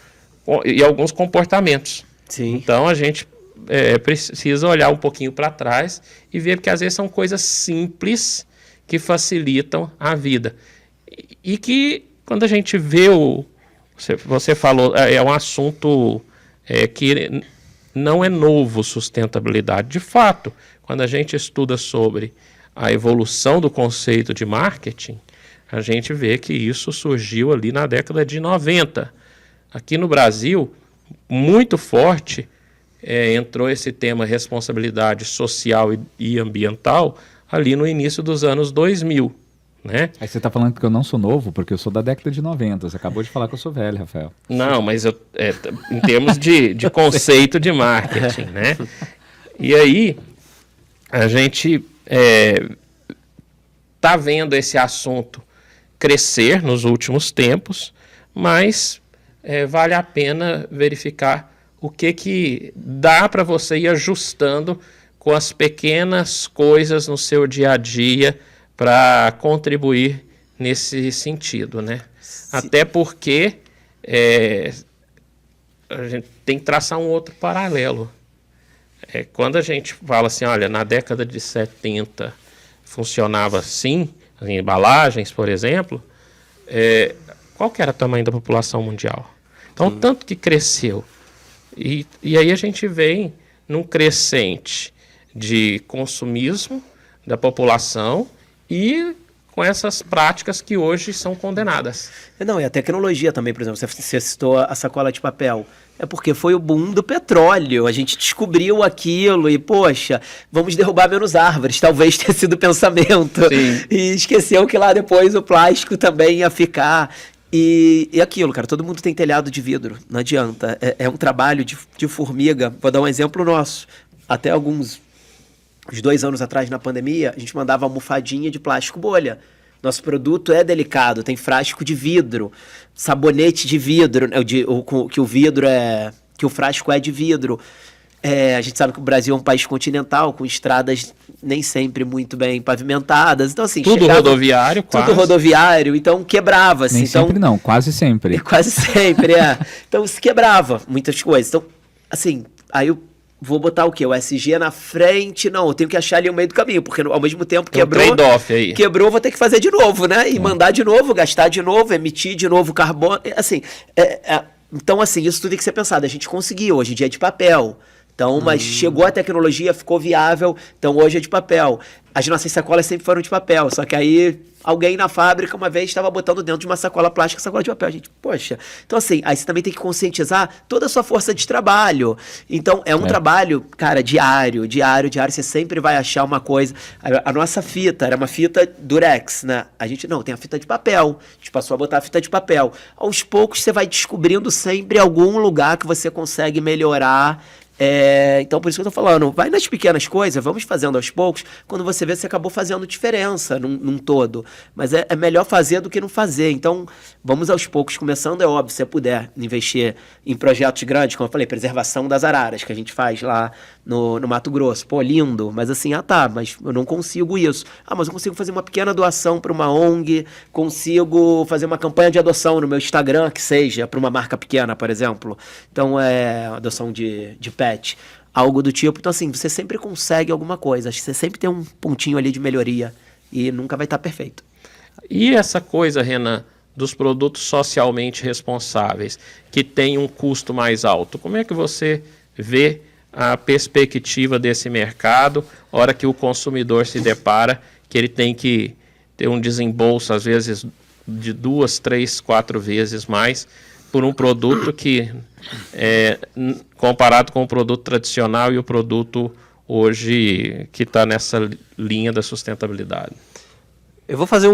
comportamentos. Sim. Então a gente precisa olhar um pouquinho para trás e ver que às vezes são coisas simples que facilitam a vida. E que quando a gente vê você falou, é um assunto que não é novo, sustentabilidade. De fato, quando a gente estuda sobre a evolução do conceito de marketing, a gente vê que isso surgiu ali na década de 90. Aqui no Brasil, muito forte, entrou esse tema responsabilidade social e ambiental ali no início dos anos 2000. Né? Aí você está falando que eu não sou novo, porque eu sou da década de 90. Você acabou de falar que eu sou velho, Rafael. Não, mas em termos de conceito de marketing, né? E aí, a gente está vendo esse assunto crescer nos últimos tempos, mas vale a pena verificar o que dá para você ir ajustando com as pequenas coisas no seu dia a dia para contribuir nesse sentido, né? Até porque a gente tem que traçar um outro paralelo. Quando a gente fala assim, olha, na década de 70 funcionava assim, as embalagens, por exemplo, qual que era o tamanho da população mundial? Então, tanto que cresceu. E aí a gente vem num crescente de consumismo da população e com essas práticas que hoje são condenadas. Não, e a tecnologia também, por exemplo, você citou a sacola de papel. É porque foi o boom do petróleo. A gente descobriu aquilo e, poxa, vamos derrubar menos árvores. Talvez tenha sido o pensamento. Sim. E esqueceu que lá depois o plástico também ia ficar. E aquilo, cara, todo mundo tem telhado de vidro. Não adianta. É um trabalho de formiga. Vou dar um exemplo nosso. Até uns 2 anos atrás, na pandemia, a gente mandava almofadinha de plástico bolha. Nosso produto é delicado, tem frasco de vidro, sabonete de vidro, que o vidro que o frasco é de vidro. A gente sabe que o Brasil é um país continental, com estradas nem sempre muito bem pavimentadas. Então, assim, tudo rodoviário, quase. Tudo rodoviário, então quebrava-se. Nem então, sempre não, quase sempre. Quase sempre, Então se quebrava muitas coisas. Então, assim, aí eu vou botar o quê? O SG na frente? Não, eu tenho que achar ali o meio do caminho, porque ao mesmo tempo quebrou, trade-off aí. Quebrou, vou ter que fazer de novo, né? E mandar de novo, gastar de novo, emitir de novo carbono. Assim, então, assim, isso tudo tem que ser pensado. A gente conseguiu, hoje em dia é de papel. Então, mas chegou a tecnologia, ficou viável, então hoje é de papel. As nossas sacolas sempre foram de papel, só que aí alguém na fábrica uma vez estava botando dentro de uma sacola plástica, sacola de papel. A gente, poxa. Então, assim, aí você também tem que conscientizar toda a sua força de trabalho. Então, é um trabalho, cara, diário. Você sempre vai achar uma coisa. A nossa fita era uma fita durex, né? A gente não, tem a fita de papel. A gente passou a botar a fita de papel. Aos poucos, você vai descobrindo sempre algum lugar que você consegue melhorar. Então por isso que eu tô falando, vai nas pequenas coisas, vamos fazendo aos poucos, quando você vê, você acabou fazendo diferença num todo, mas é melhor fazer do que não fazer, então vamos aos poucos, começando, é óbvio, se você puder investir em projetos grandes, como eu falei, preservação das araras, que a gente faz lá no Mato Grosso, pô, lindo, mas assim, mas eu não consigo isso, mas eu consigo fazer uma pequena doação para uma ONG, consigo fazer uma campanha de adoção no meu Instagram, que seja, para uma marca pequena, por exemplo, então adoção de pet, algo do tipo. Então, assim, você sempre consegue alguma coisa. Acho que você sempre tem um pontinho ali de melhoria e nunca vai estar perfeito. E essa coisa, Renan, dos produtos socialmente responsáveis, que tem um custo mais alto, como é que você vê a perspectiva desse mercado, a hora que o consumidor se depara que ele tem que ter um desembolso, às vezes, de 2, 3, 4 vezes mais por um produto que, comparado com o produto tradicional e o produto hoje que está nessa linha da sustentabilidade? Eu vou fazer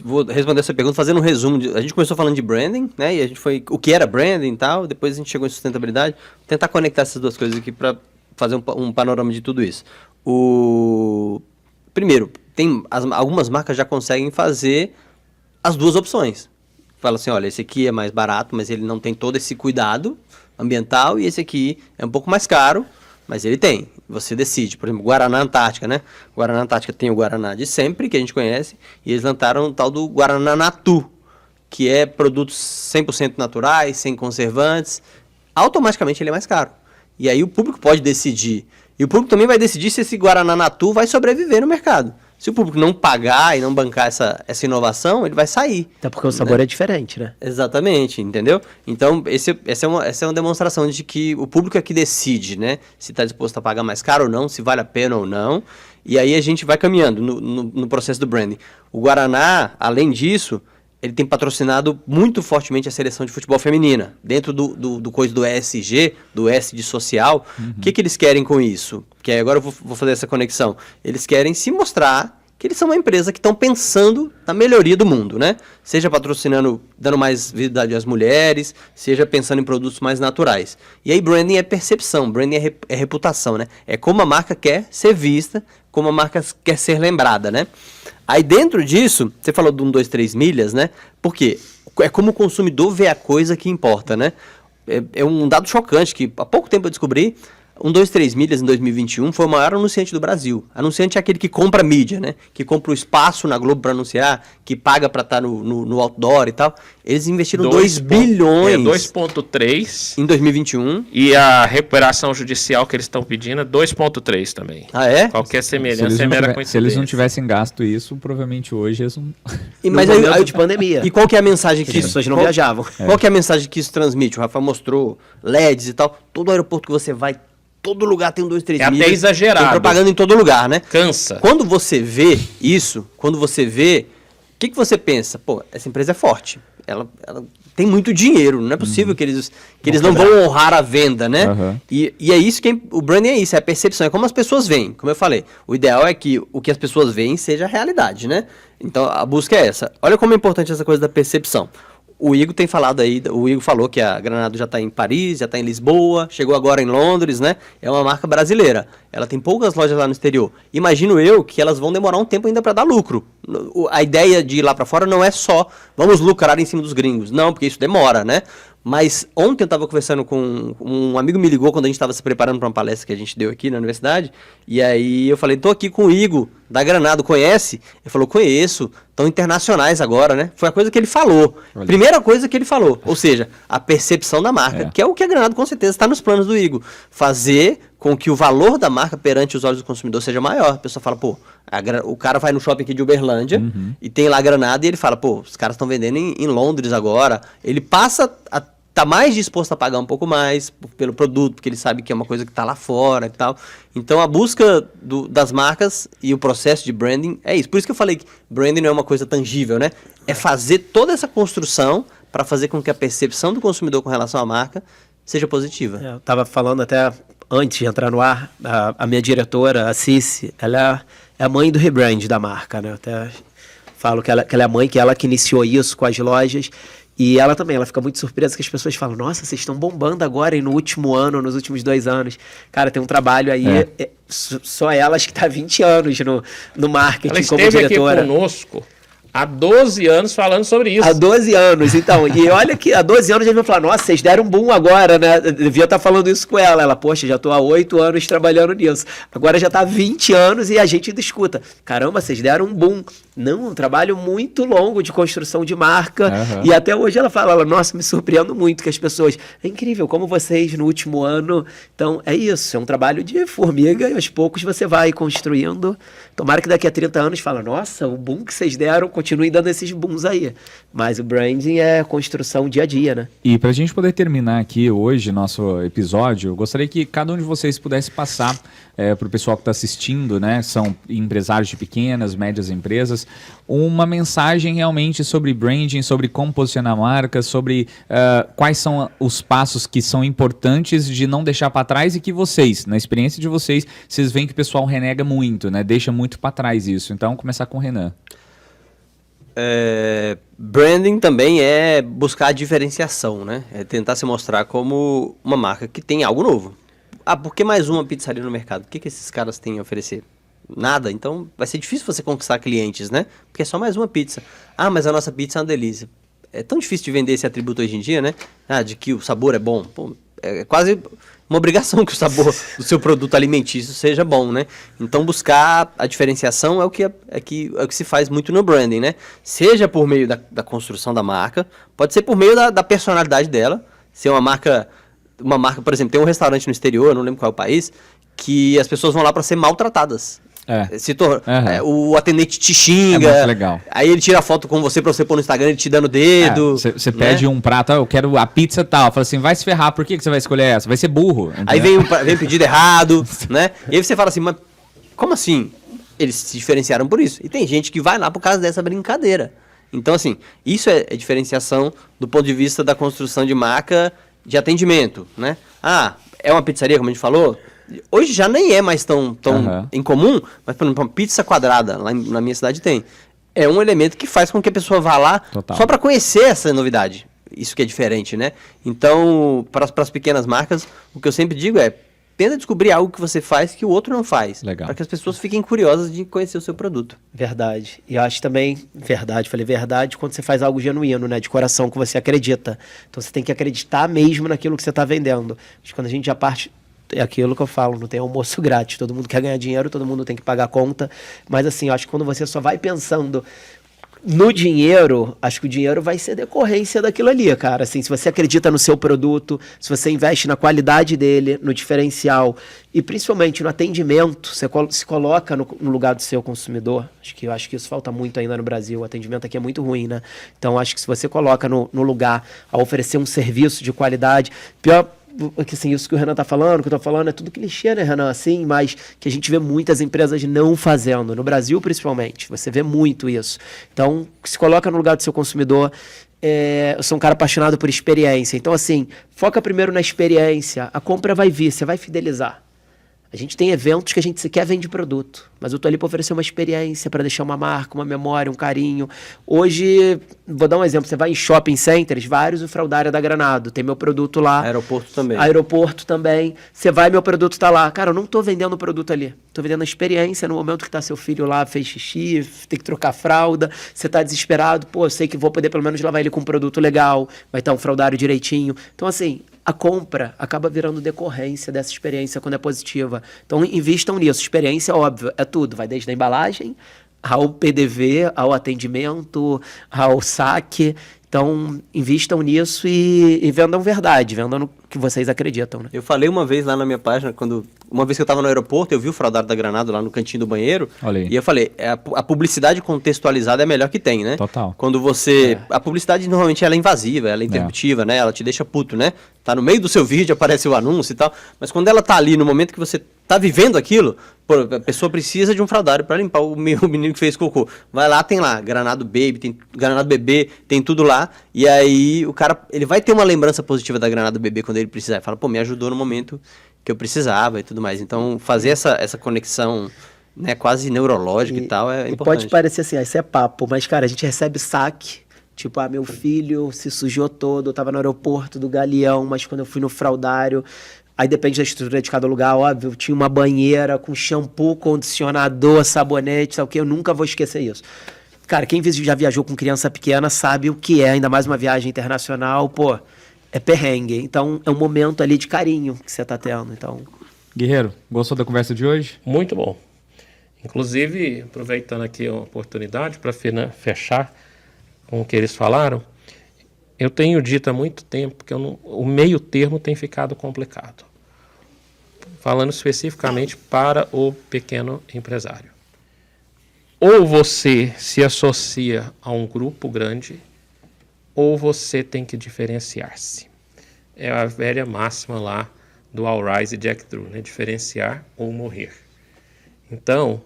vou responder essa pergunta fazendo um resumo. A gente começou falando de branding, né? E a gente foi o que era branding e tal, depois a gente chegou em sustentabilidade. Vou tentar conectar essas duas coisas aqui para fazer um panorama de tudo isso. Primeiro, algumas marcas já conseguem fazer as duas opções. Fala assim, olha, esse aqui é mais barato, mas ele não tem todo esse cuidado ambiental, e esse aqui é um pouco mais caro, mas ele tem. Você decide. Por exemplo, Guaraná Antártica, né? Guaraná Antártica tem o Guaraná de sempre, que a gente conhece, e eles lançaram o tal do Guaraná Natu, que é produtos 100% naturais, sem conservantes. Automaticamente ele é mais caro. E aí o público pode decidir. E o público também vai decidir se esse Guaraná Natu vai sobreviver no mercado. Se o público não pagar e não bancar essa inovação, ele vai sair. Até porque o sabor é diferente, né? Exatamente, entendeu? Então, essa é uma demonstração de que o público é que decide, né? Se está disposto a pagar mais caro ou não, se vale a pena ou não. E aí a gente vai caminhando no processo do branding. O Guaraná, além disso, ele tem patrocinado muito fortemente a seleção de futebol feminina. Dentro do coisa do ESG, do S de social, o que eles querem com isso? Que agora eu vou fazer essa conexão. Eles querem se mostrar que eles são uma empresa que estão pensando na melhoria do mundo, né? Seja patrocinando, dando mais visibilidade às mulheres, seja pensando em produtos mais naturais. E aí branding é percepção, branding é reputação, né? É como a marca quer ser vista, como a marca quer ser lembrada, né? Aí dentro disso, você falou de 1, 2, 3 milhas, né? Por quê? É como o consumidor vê a coisa que importa, né? É um dado chocante que há pouco tempo eu descobri. Um 23 Milhas em 2021 foi o maior anunciante do Brasil. Anunciante é aquele que compra mídia, né? Que compra o espaço na Globo para anunciar, que paga para estar no outdoor e tal. Eles investiram 2 bilhões 2,3 em 2021. E a recuperação judicial que eles estão pedindo é 2,3 também. Ah, é? Qualquer semelhança é mera coincidência. Se eles não tivessem gasto isso, provavelmente hoje eles não... Mas aí de pandemia. E qual que é a mensagem que As pessoas não viajavam. Qual que é a mensagem que isso transmite? O Rafa mostrou LEDs e tal. Todo aeroporto que você vai, todo lugar tem um 23 É milhas. até exagerado. Tem propaganda em todo lugar, né? Cansa. Quando você vê isso, o que você pensa? Pô, essa empresa é forte. Ela tem muito dinheiro. Não é possível que eles não vão honrar a venda, né? Uhum. E é isso que o branding é isso, é a percepção, é como as pessoas veem. Como eu falei, o ideal é que o que as pessoas veem seja a realidade, né? Então a busca é essa. Olha como é importante essa coisa da percepção. O Igor tem falado aí, o Igor falou que a Granado já está em Paris, já está em Lisboa, chegou agora em Londres, né? É uma marca brasileira. Ela tem poucas lojas lá no exterior. Imagino eu que elas vão demorar um tempo ainda para dar lucro. A ideia de ir lá para fora não é só vamos lucrar em cima dos gringos. Não, porque isso demora, né? Mas ontem eu estava conversando com um amigo, me ligou quando a gente estava se preparando para uma palestra que a gente deu aqui na universidade, e aí eu falei, tô aqui com o Igor da Granado, conhece? Ele falou, conheço, estão internacionais agora, né? Foi a coisa que ele falou. Olha. Primeira coisa que ele falou, ou seja, a percepção da marca, que é o que a Granado com certeza está nos planos do Igor. Fazer com que o valor da marca perante os olhos do consumidor seja maior. A pessoa fala, pô, o cara vai no shopping aqui de Uberlândia e tem lá a Granado e ele fala, pô, os caras estão vendendo em Londres agora. Ele passa a tá mais disposto a pagar um pouco mais pelo produto, porque ele sabe que é uma coisa que está lá fora e tal. Então a busca das marcas e o processo de branding é isso. Por isso que eu falei que branding não é uma coisa tangível, né? É fazer toda essa construção para fazer com que a percepção do consumidor com relação à marca seja positiva. Eu estava falando até antes de entrar no ar, a minha diretora, a Cici, ela é a mãe do rebrand da marca, né? Eu até falo que ela é a mãe, que ela que iniciou isso com as lojas. E ela também, ela fica muito surpresa que as pessoas falam, nossa, vocês estão bombando agora e no último ano, nos últimos 2 anos. Cara, tem um trabalho aí, só ela acho que está há 20 anos no marketing ela como esteve diretora. aqui conosco há 12 anos falando sobre isso. Há 12 anos, então. E olha que há 12 anos a gente vai falar, nossa, vocês deram um boom agora, né? Eu devia estar falando isso com ela. Ela, poxa, já estou há 8 anos trabalhando nisso. Agora já está há 20 anos e a gente discuta. Caramba, vocês deram um boom. Não, um trabalho muito longo de construção de marca. Uhum. E até hoje ela fala, nossa, me surpreendo muito que as pessoas... É incrível como vocês no último ano... Então, é isso. É um trabalho de formiga e aos poucos você vai construindo. Tomara que daqui a 30 anos fala, nossa, o boom que vocês deram, continuem dando esses booms aí. Mas o branding é construção dia a dia, né? E para a gente poder terminar aqui hoje nosso episódio, eu gostaria que cada um de vocês pudesse passar para o pessoal que está assistindo, né? São empresários de pequenas, médias empresas, uma mensagem realmente sobre branding, sobre como posicionar a marca, sobre quais são os passos que são importantes de não deixar para trás e que vocês, na experiência de vocês veem que o pessoal renega muito, né? Deixa muito para trás isso. Então, começar com o Renan. Branding também é buscar a diferenciação, né? É tentar se mostrar como uma marca que tem algo novo. Ah, por que mais uma pizzaria no mercado? O que esses caras têm a oferecer? Nada. Então vai ser difícil você conquistar clientes, né? Porque é só mais uma pizza. Ah, mas a nossa pizza é uma delícia. É tão difícil de vender esse atributo hoje em dia, né? Ah, de que o sabor é bom. Pô, é quase uma obrigação que o sabor do seu produto alimentício seja bom, né? Então buscar a diferenciação é o que se faz muito no branding, né? Seja por meio da construção da marca, pode ser por meio da personalidade dela. Ser uma marca, por exemplo, tem um restaurante no exterior, não lembro qual é o país, que as pessoas vão lá para ser maltratadas. O atendente te xinga, muito legal. Aí ele tira a foto com você pra você pôr no Instagram, ele te dando o dedo. Você pede um prato, eu quero a pizza tal, fala assim, vai se ferrar, por que você vai escolher essa? Vai ser burro. Entendeu? Aí vem o pedido errado, né? E aí você fala assim, mas como assim? Eles se diferenciaram por isso. E tem gente que vai lá por causa dessa brincadeira. Então, assim, isso é diferenciação do ponto de vista da construção de marca de atendimento, né? Ah, é uma pizzaria, como a gente falou. Hoje já nem é mais tão em comum, mas, por exemplo, uma pizza quadrada, lá na minha cidade tem. É um elemento que faz com que a pessoa vá lá só para conhecer essa novidade. Isso que é diferente, né? Então, para as pequenas marcas, o que eu sempre digo é, tenta descobrir algo que você faz que o outro não faz. Legal. Para que as pessoas fiquem curiosas de conhecer o seu produto. Verdade. E eu acho também, falei verdade, quando você faz algo genuíno, né? De coração, que você acredita. Então você tem que acreditar mesmo naquilo que você está vendendo. Acho que quando a gente já parte é aquilo que eu falo, não tem almoço grátis, todo mundo quer ganhar dinheiro, todo mundo tem que pagar a conta, mas assim, eu acho que quando você só vai pensando no dinheiro, acho que o dinheiro vai ser decorrência daquilo ali, cara. Assim, se você acredita no seu produto, se você investe na qualidade dele, no diferencial e principalmente no atendimento, você se coloca no lugar do seu consumidor. Eu acho que isso falta muito ainda no Brasil. O atendimento aqui é muito ruim, né? Então, acho que se você coloca no lugar a oferecer um serviço de qualidade, pior que assim, isso que o Renan tá falando, que eu tô falando, é tudo clichê, né, Renan? Assim, mas que a gente vê muitas empresas não fazendo. No Brasil, principalmente. Você vê muito isso. Então, se coloca no lugar do seu consumidor. Eu sou um cara apaixonado por experiência. Então, assim, foca primeiro na experiência. A compra vai vir, você vai fidelizar. A gente tem eventos que a gente sequer vende produto, mas eu tô ali para oferecer uma experiência, para deixar uma marca, uma memória, um carinho. Hoje, vou dar um exemplo, você vai em shopping centers, vários, o Fraudária da Granado, tem meu produto lá. Aeroporto também. Aeroporto também. Você vai, meu produto tá lá. Cara, eu não tô vendendo o produto ali, tô vendendo a experiência no momento que tá seu filho lá, fez xixi, tem que trocar fralda, você tá desesperado, pô, eu sei que vou poder pelo menos lavar ele com um produto legal, vai estar um fraudário direitinho. Então, assim, a compra acaba virando decorrência dessa experiência quando é positiva. Então, invistam nisso. Experiência, óbvio, é tudo. Vai desde a embalagem, ao PDV, ao atendimento, ao saque. Então, invistam nisso e vendam verdade, vendam no que vocês acreditam, né? Eu falei uma vez lá na minha página, uma vez que eu estava no aeroporto, eu vi o Fraudário da Granado lá no cantinho do banheiro. Olha aí. E eu falei, a publicidade contextualizada é a melhor que tem, né? Total. Quando você... A publicidade normalmente ela é invasiva, ela é interruptiva, né? Ela te deixa puto, né? Tá no meio do seu vídeo, aparece o anúncio e tal. Mas quando ela tá ali, no momento que você tá vivendo aquilo, pô, a pessoa precisa de um fraudário para limpar o menino que fez cocô. Vai lá, tem lá, Granado Baby, tem Granado Bebê, tem tudo lá. E aí o cara, ele vai ter uma lembrança positiva da Granado Bebê quando ele precisar. Ele fala, pô, me ajudou no momento que eu precisava e tudo mais. Então, fazer essa conexão, né, quase neurológica e tal, é importante. Pode parecer assim, isso é papo, mas, cara, a gente recebe saque. Tipo, meu filho se sujou todo, eu tava no aeroporto do Galeão, mas quando eu fui no fraudário... Aí depende da estrutura de cada lugar, óbvio. Tinha uma banheira com shampoo, condicionador, sabonete, sabe o que? Eu nunca vou esquecer isso. Cara, quem já viajou com criança pequena sabe o que é, ainda mais uma viagem internacional, pô, é perrengue. Então, é um momento ali de carinho que você tá tendo, então... Guerreiro, gostou da conversa de hoje? Muito bom. Inclusive, aproveitando aqui a oportunidade para fechar com o que eles falaram, eu tenho dito há muito tempo que o meio termo tem ficado complicado. Falando especificamente para o pequeno empresário. Ou você se associa a um grupo grande, ou você tem que diferenciar-se. É a velha máxima lá do All Rise e Jack Drew, né? Diferenciar ou morrer. Então,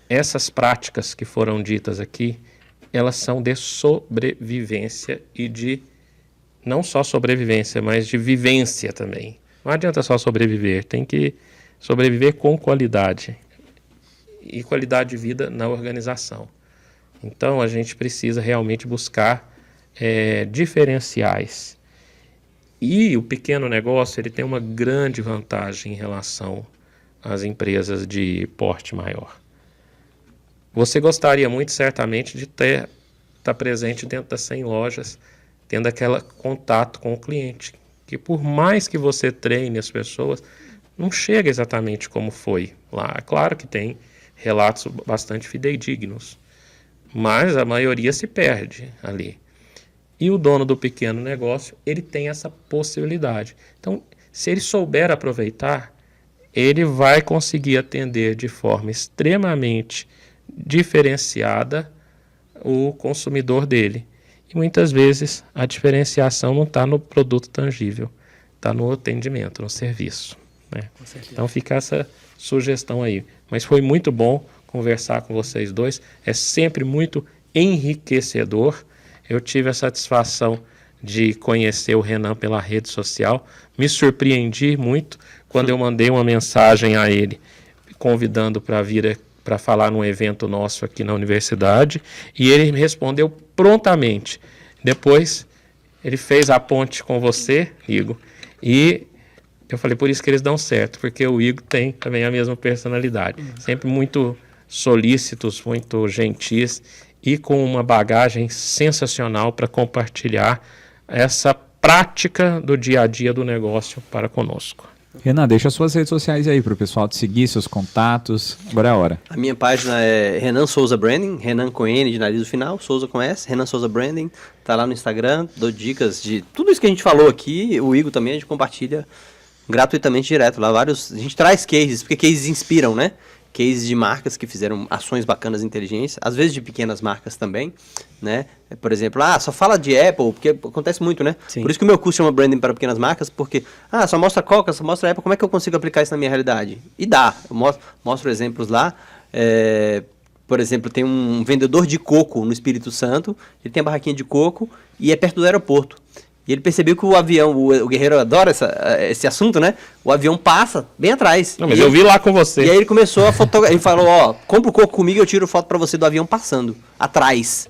essas práticas que foram ditas aqui, elas são de sobrevivência e de, não só sobrevivência, mas de vivência também. Não adianta só sobreviver, tem que sobreviver com qualidade. E qualidade de vida na organização. Então, a gente precisa realmente buscar diferenciais. E o pequeno negócio, ele tem uma grande vantagem em relação às empresas de porte maior. Você gostaria muito, certamente, de estar presente dentro das 100 lojas, tendo aquele contato com o cliente, que por mais que você treine as pessoas, não chega exatamente como foi lá. É claro que tem relatos bastante fidedignos, mas a maioria se perde ali. E o dono do pequeno negócio, ele tem essa possibilidade. Então, se ele souber aproveitar, ele vai conseguir atender de forma extremamente diferenciada o consumidor dele. E muitas vezes a diferenciação não está no produto tangível, está no atendimento, no serviço, né? Então fica essa sugestão aí. Mas foi muito bom conversar com vocês dois, é sempre muito enriquecedor. Eu tive a satisfação de conhecer o Renan pela rede social, me surpreendi muito quando eu mandei uma mensagem a ele, convidando para vir para falar num evento nosso aqui na universidade, e ele me respondeu prontamente. Depois, ele fez a ponte com você, Igor, e eu falei, por isso que eles dão certo, porque o Igor tem também a mesma personalidade, sempre muito solícitos, muito gentis, e com uma bagagem sensacional para compartilhar essa prática do dia a dia do negócio para conosco. Renan, deixa as suas redes sociais aí para o pessoal te seguir, seus contatos. Agora é a hora. A minha página é Renan Souza Branding, Renan com N de nariz no final, Souza com S, Renan Souza Branding. Tá lá no Instagram, dou dicas de tudo isso que a gente falou aqui. O Igor também, a gente compartilha gratuitamente direto lá. A gente traz cases, porque cases inspiram, né? Cases de marcas que fizeram ações bacanas e inteligentes, às vezes de pequenas marcas também, né? Por exemplo, só fala de Apple, porque acontece muito, né? Sim. Por isso que o meu curso chama Branding para Pequenas Marcas, porque, só mostra Coca, só mostra Apple, como é que eu consigo aplicar isso na minha realidade? E dá, eu mostro exemplos lá, por exemplo, tem um vendedor de coco no Espírito Santo, ele tem a barraquinha de coco e é perto do aeroporto. E ele percebeu que o avião, o Guerreiro adora esse assunto, né? O avião passa bem atrás. Não, mas eu vi lá com você. E aí ele começou a fotografar. Ele falou, compra o coco comigo e eu tiro foto pra você do avião passando, atrás.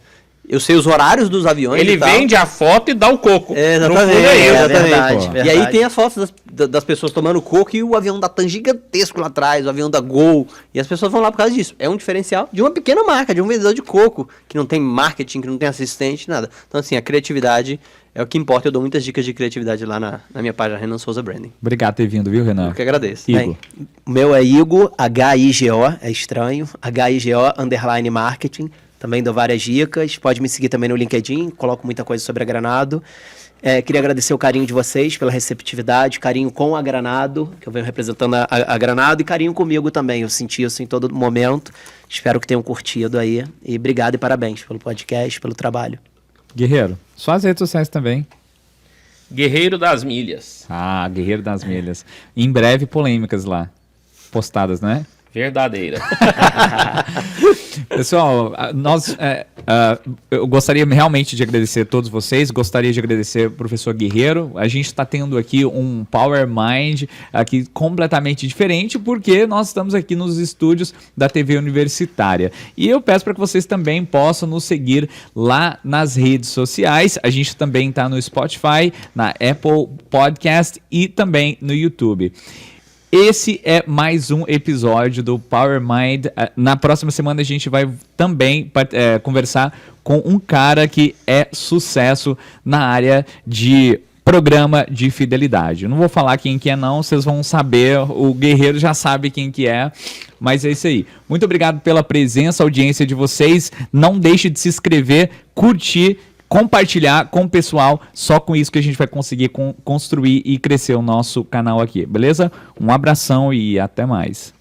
Eu sei os horários dos aviões. Ele vende a foto e dá o coco. Exatamente. No fundo é isso. Verdade, E verdade. aí tem as fotos das pessoas tomando coco e o avião da TAM gigantesco lá atrás, o avião da Gol. E as pessoas vão lá por causa disso. É um diferencial de uma pequena marca, de um vendedor de coco, que não tem marketing, que não tem assistente, nada. Então, assim, a criatividade é o que importa. Eu dou muitas dicas de criatividade lá na minha página Renan Souza Branding. Obrigado por ter vindo, viu, Renan? Eu que agradeço. Igor. O meu é Igor, H-I-G-O, é estranho, H-I-G-O, _marketing. Também dou várias dicas. Pode me seguir também no LinkedIn, coloco muita coisa sobre a Granado. Queria agradecer o carinho de vocês pela receptividade, carinho com a Granado, que eu venho representando a Granado, e carinho comigo também. Eu senti isso em todo momento. Espero que tenham curtido aí. E obrigado e parabéns pelo podcast, pelo trabalho. Guerreiro, suas redes sociais também. Guerreiro das Milhas. Guerreiro das Milhas. Em breve, polêmicas lá. Postadas, né? Verdadeira. Pessoal, eu gostaria realmente de agradecer a todos vocês, gostaria de agradecer ao professor Guerreiro. A gente está tendo aqui um Power Mind aqui completamente diferente, porque nós estamos aqui nos estúdios da TV Universitária. E eu peço para que vocês também possam nos seguir lá nas redes sociais. A gente também está no Spotify, na Apple Podcast e também no YouTube. Esse é mais um episódio do Power Mind. Na próxima semana a gente vai também conversar com um cara que é sucesso na área de programa de fidelidade. Eu não vou falar quem que é não, vocês vão saber, o Guerreiro já sabe quem que é, mas é isso aí. Muito obrigado pela presença, audiência de vocês. Não deixe de se inscrever, curtir, compartilhar com o pessoal. Só com isso que a gente vai conseguir construir e crescer o nosso canal aqui, beleza? Um abração e até mais.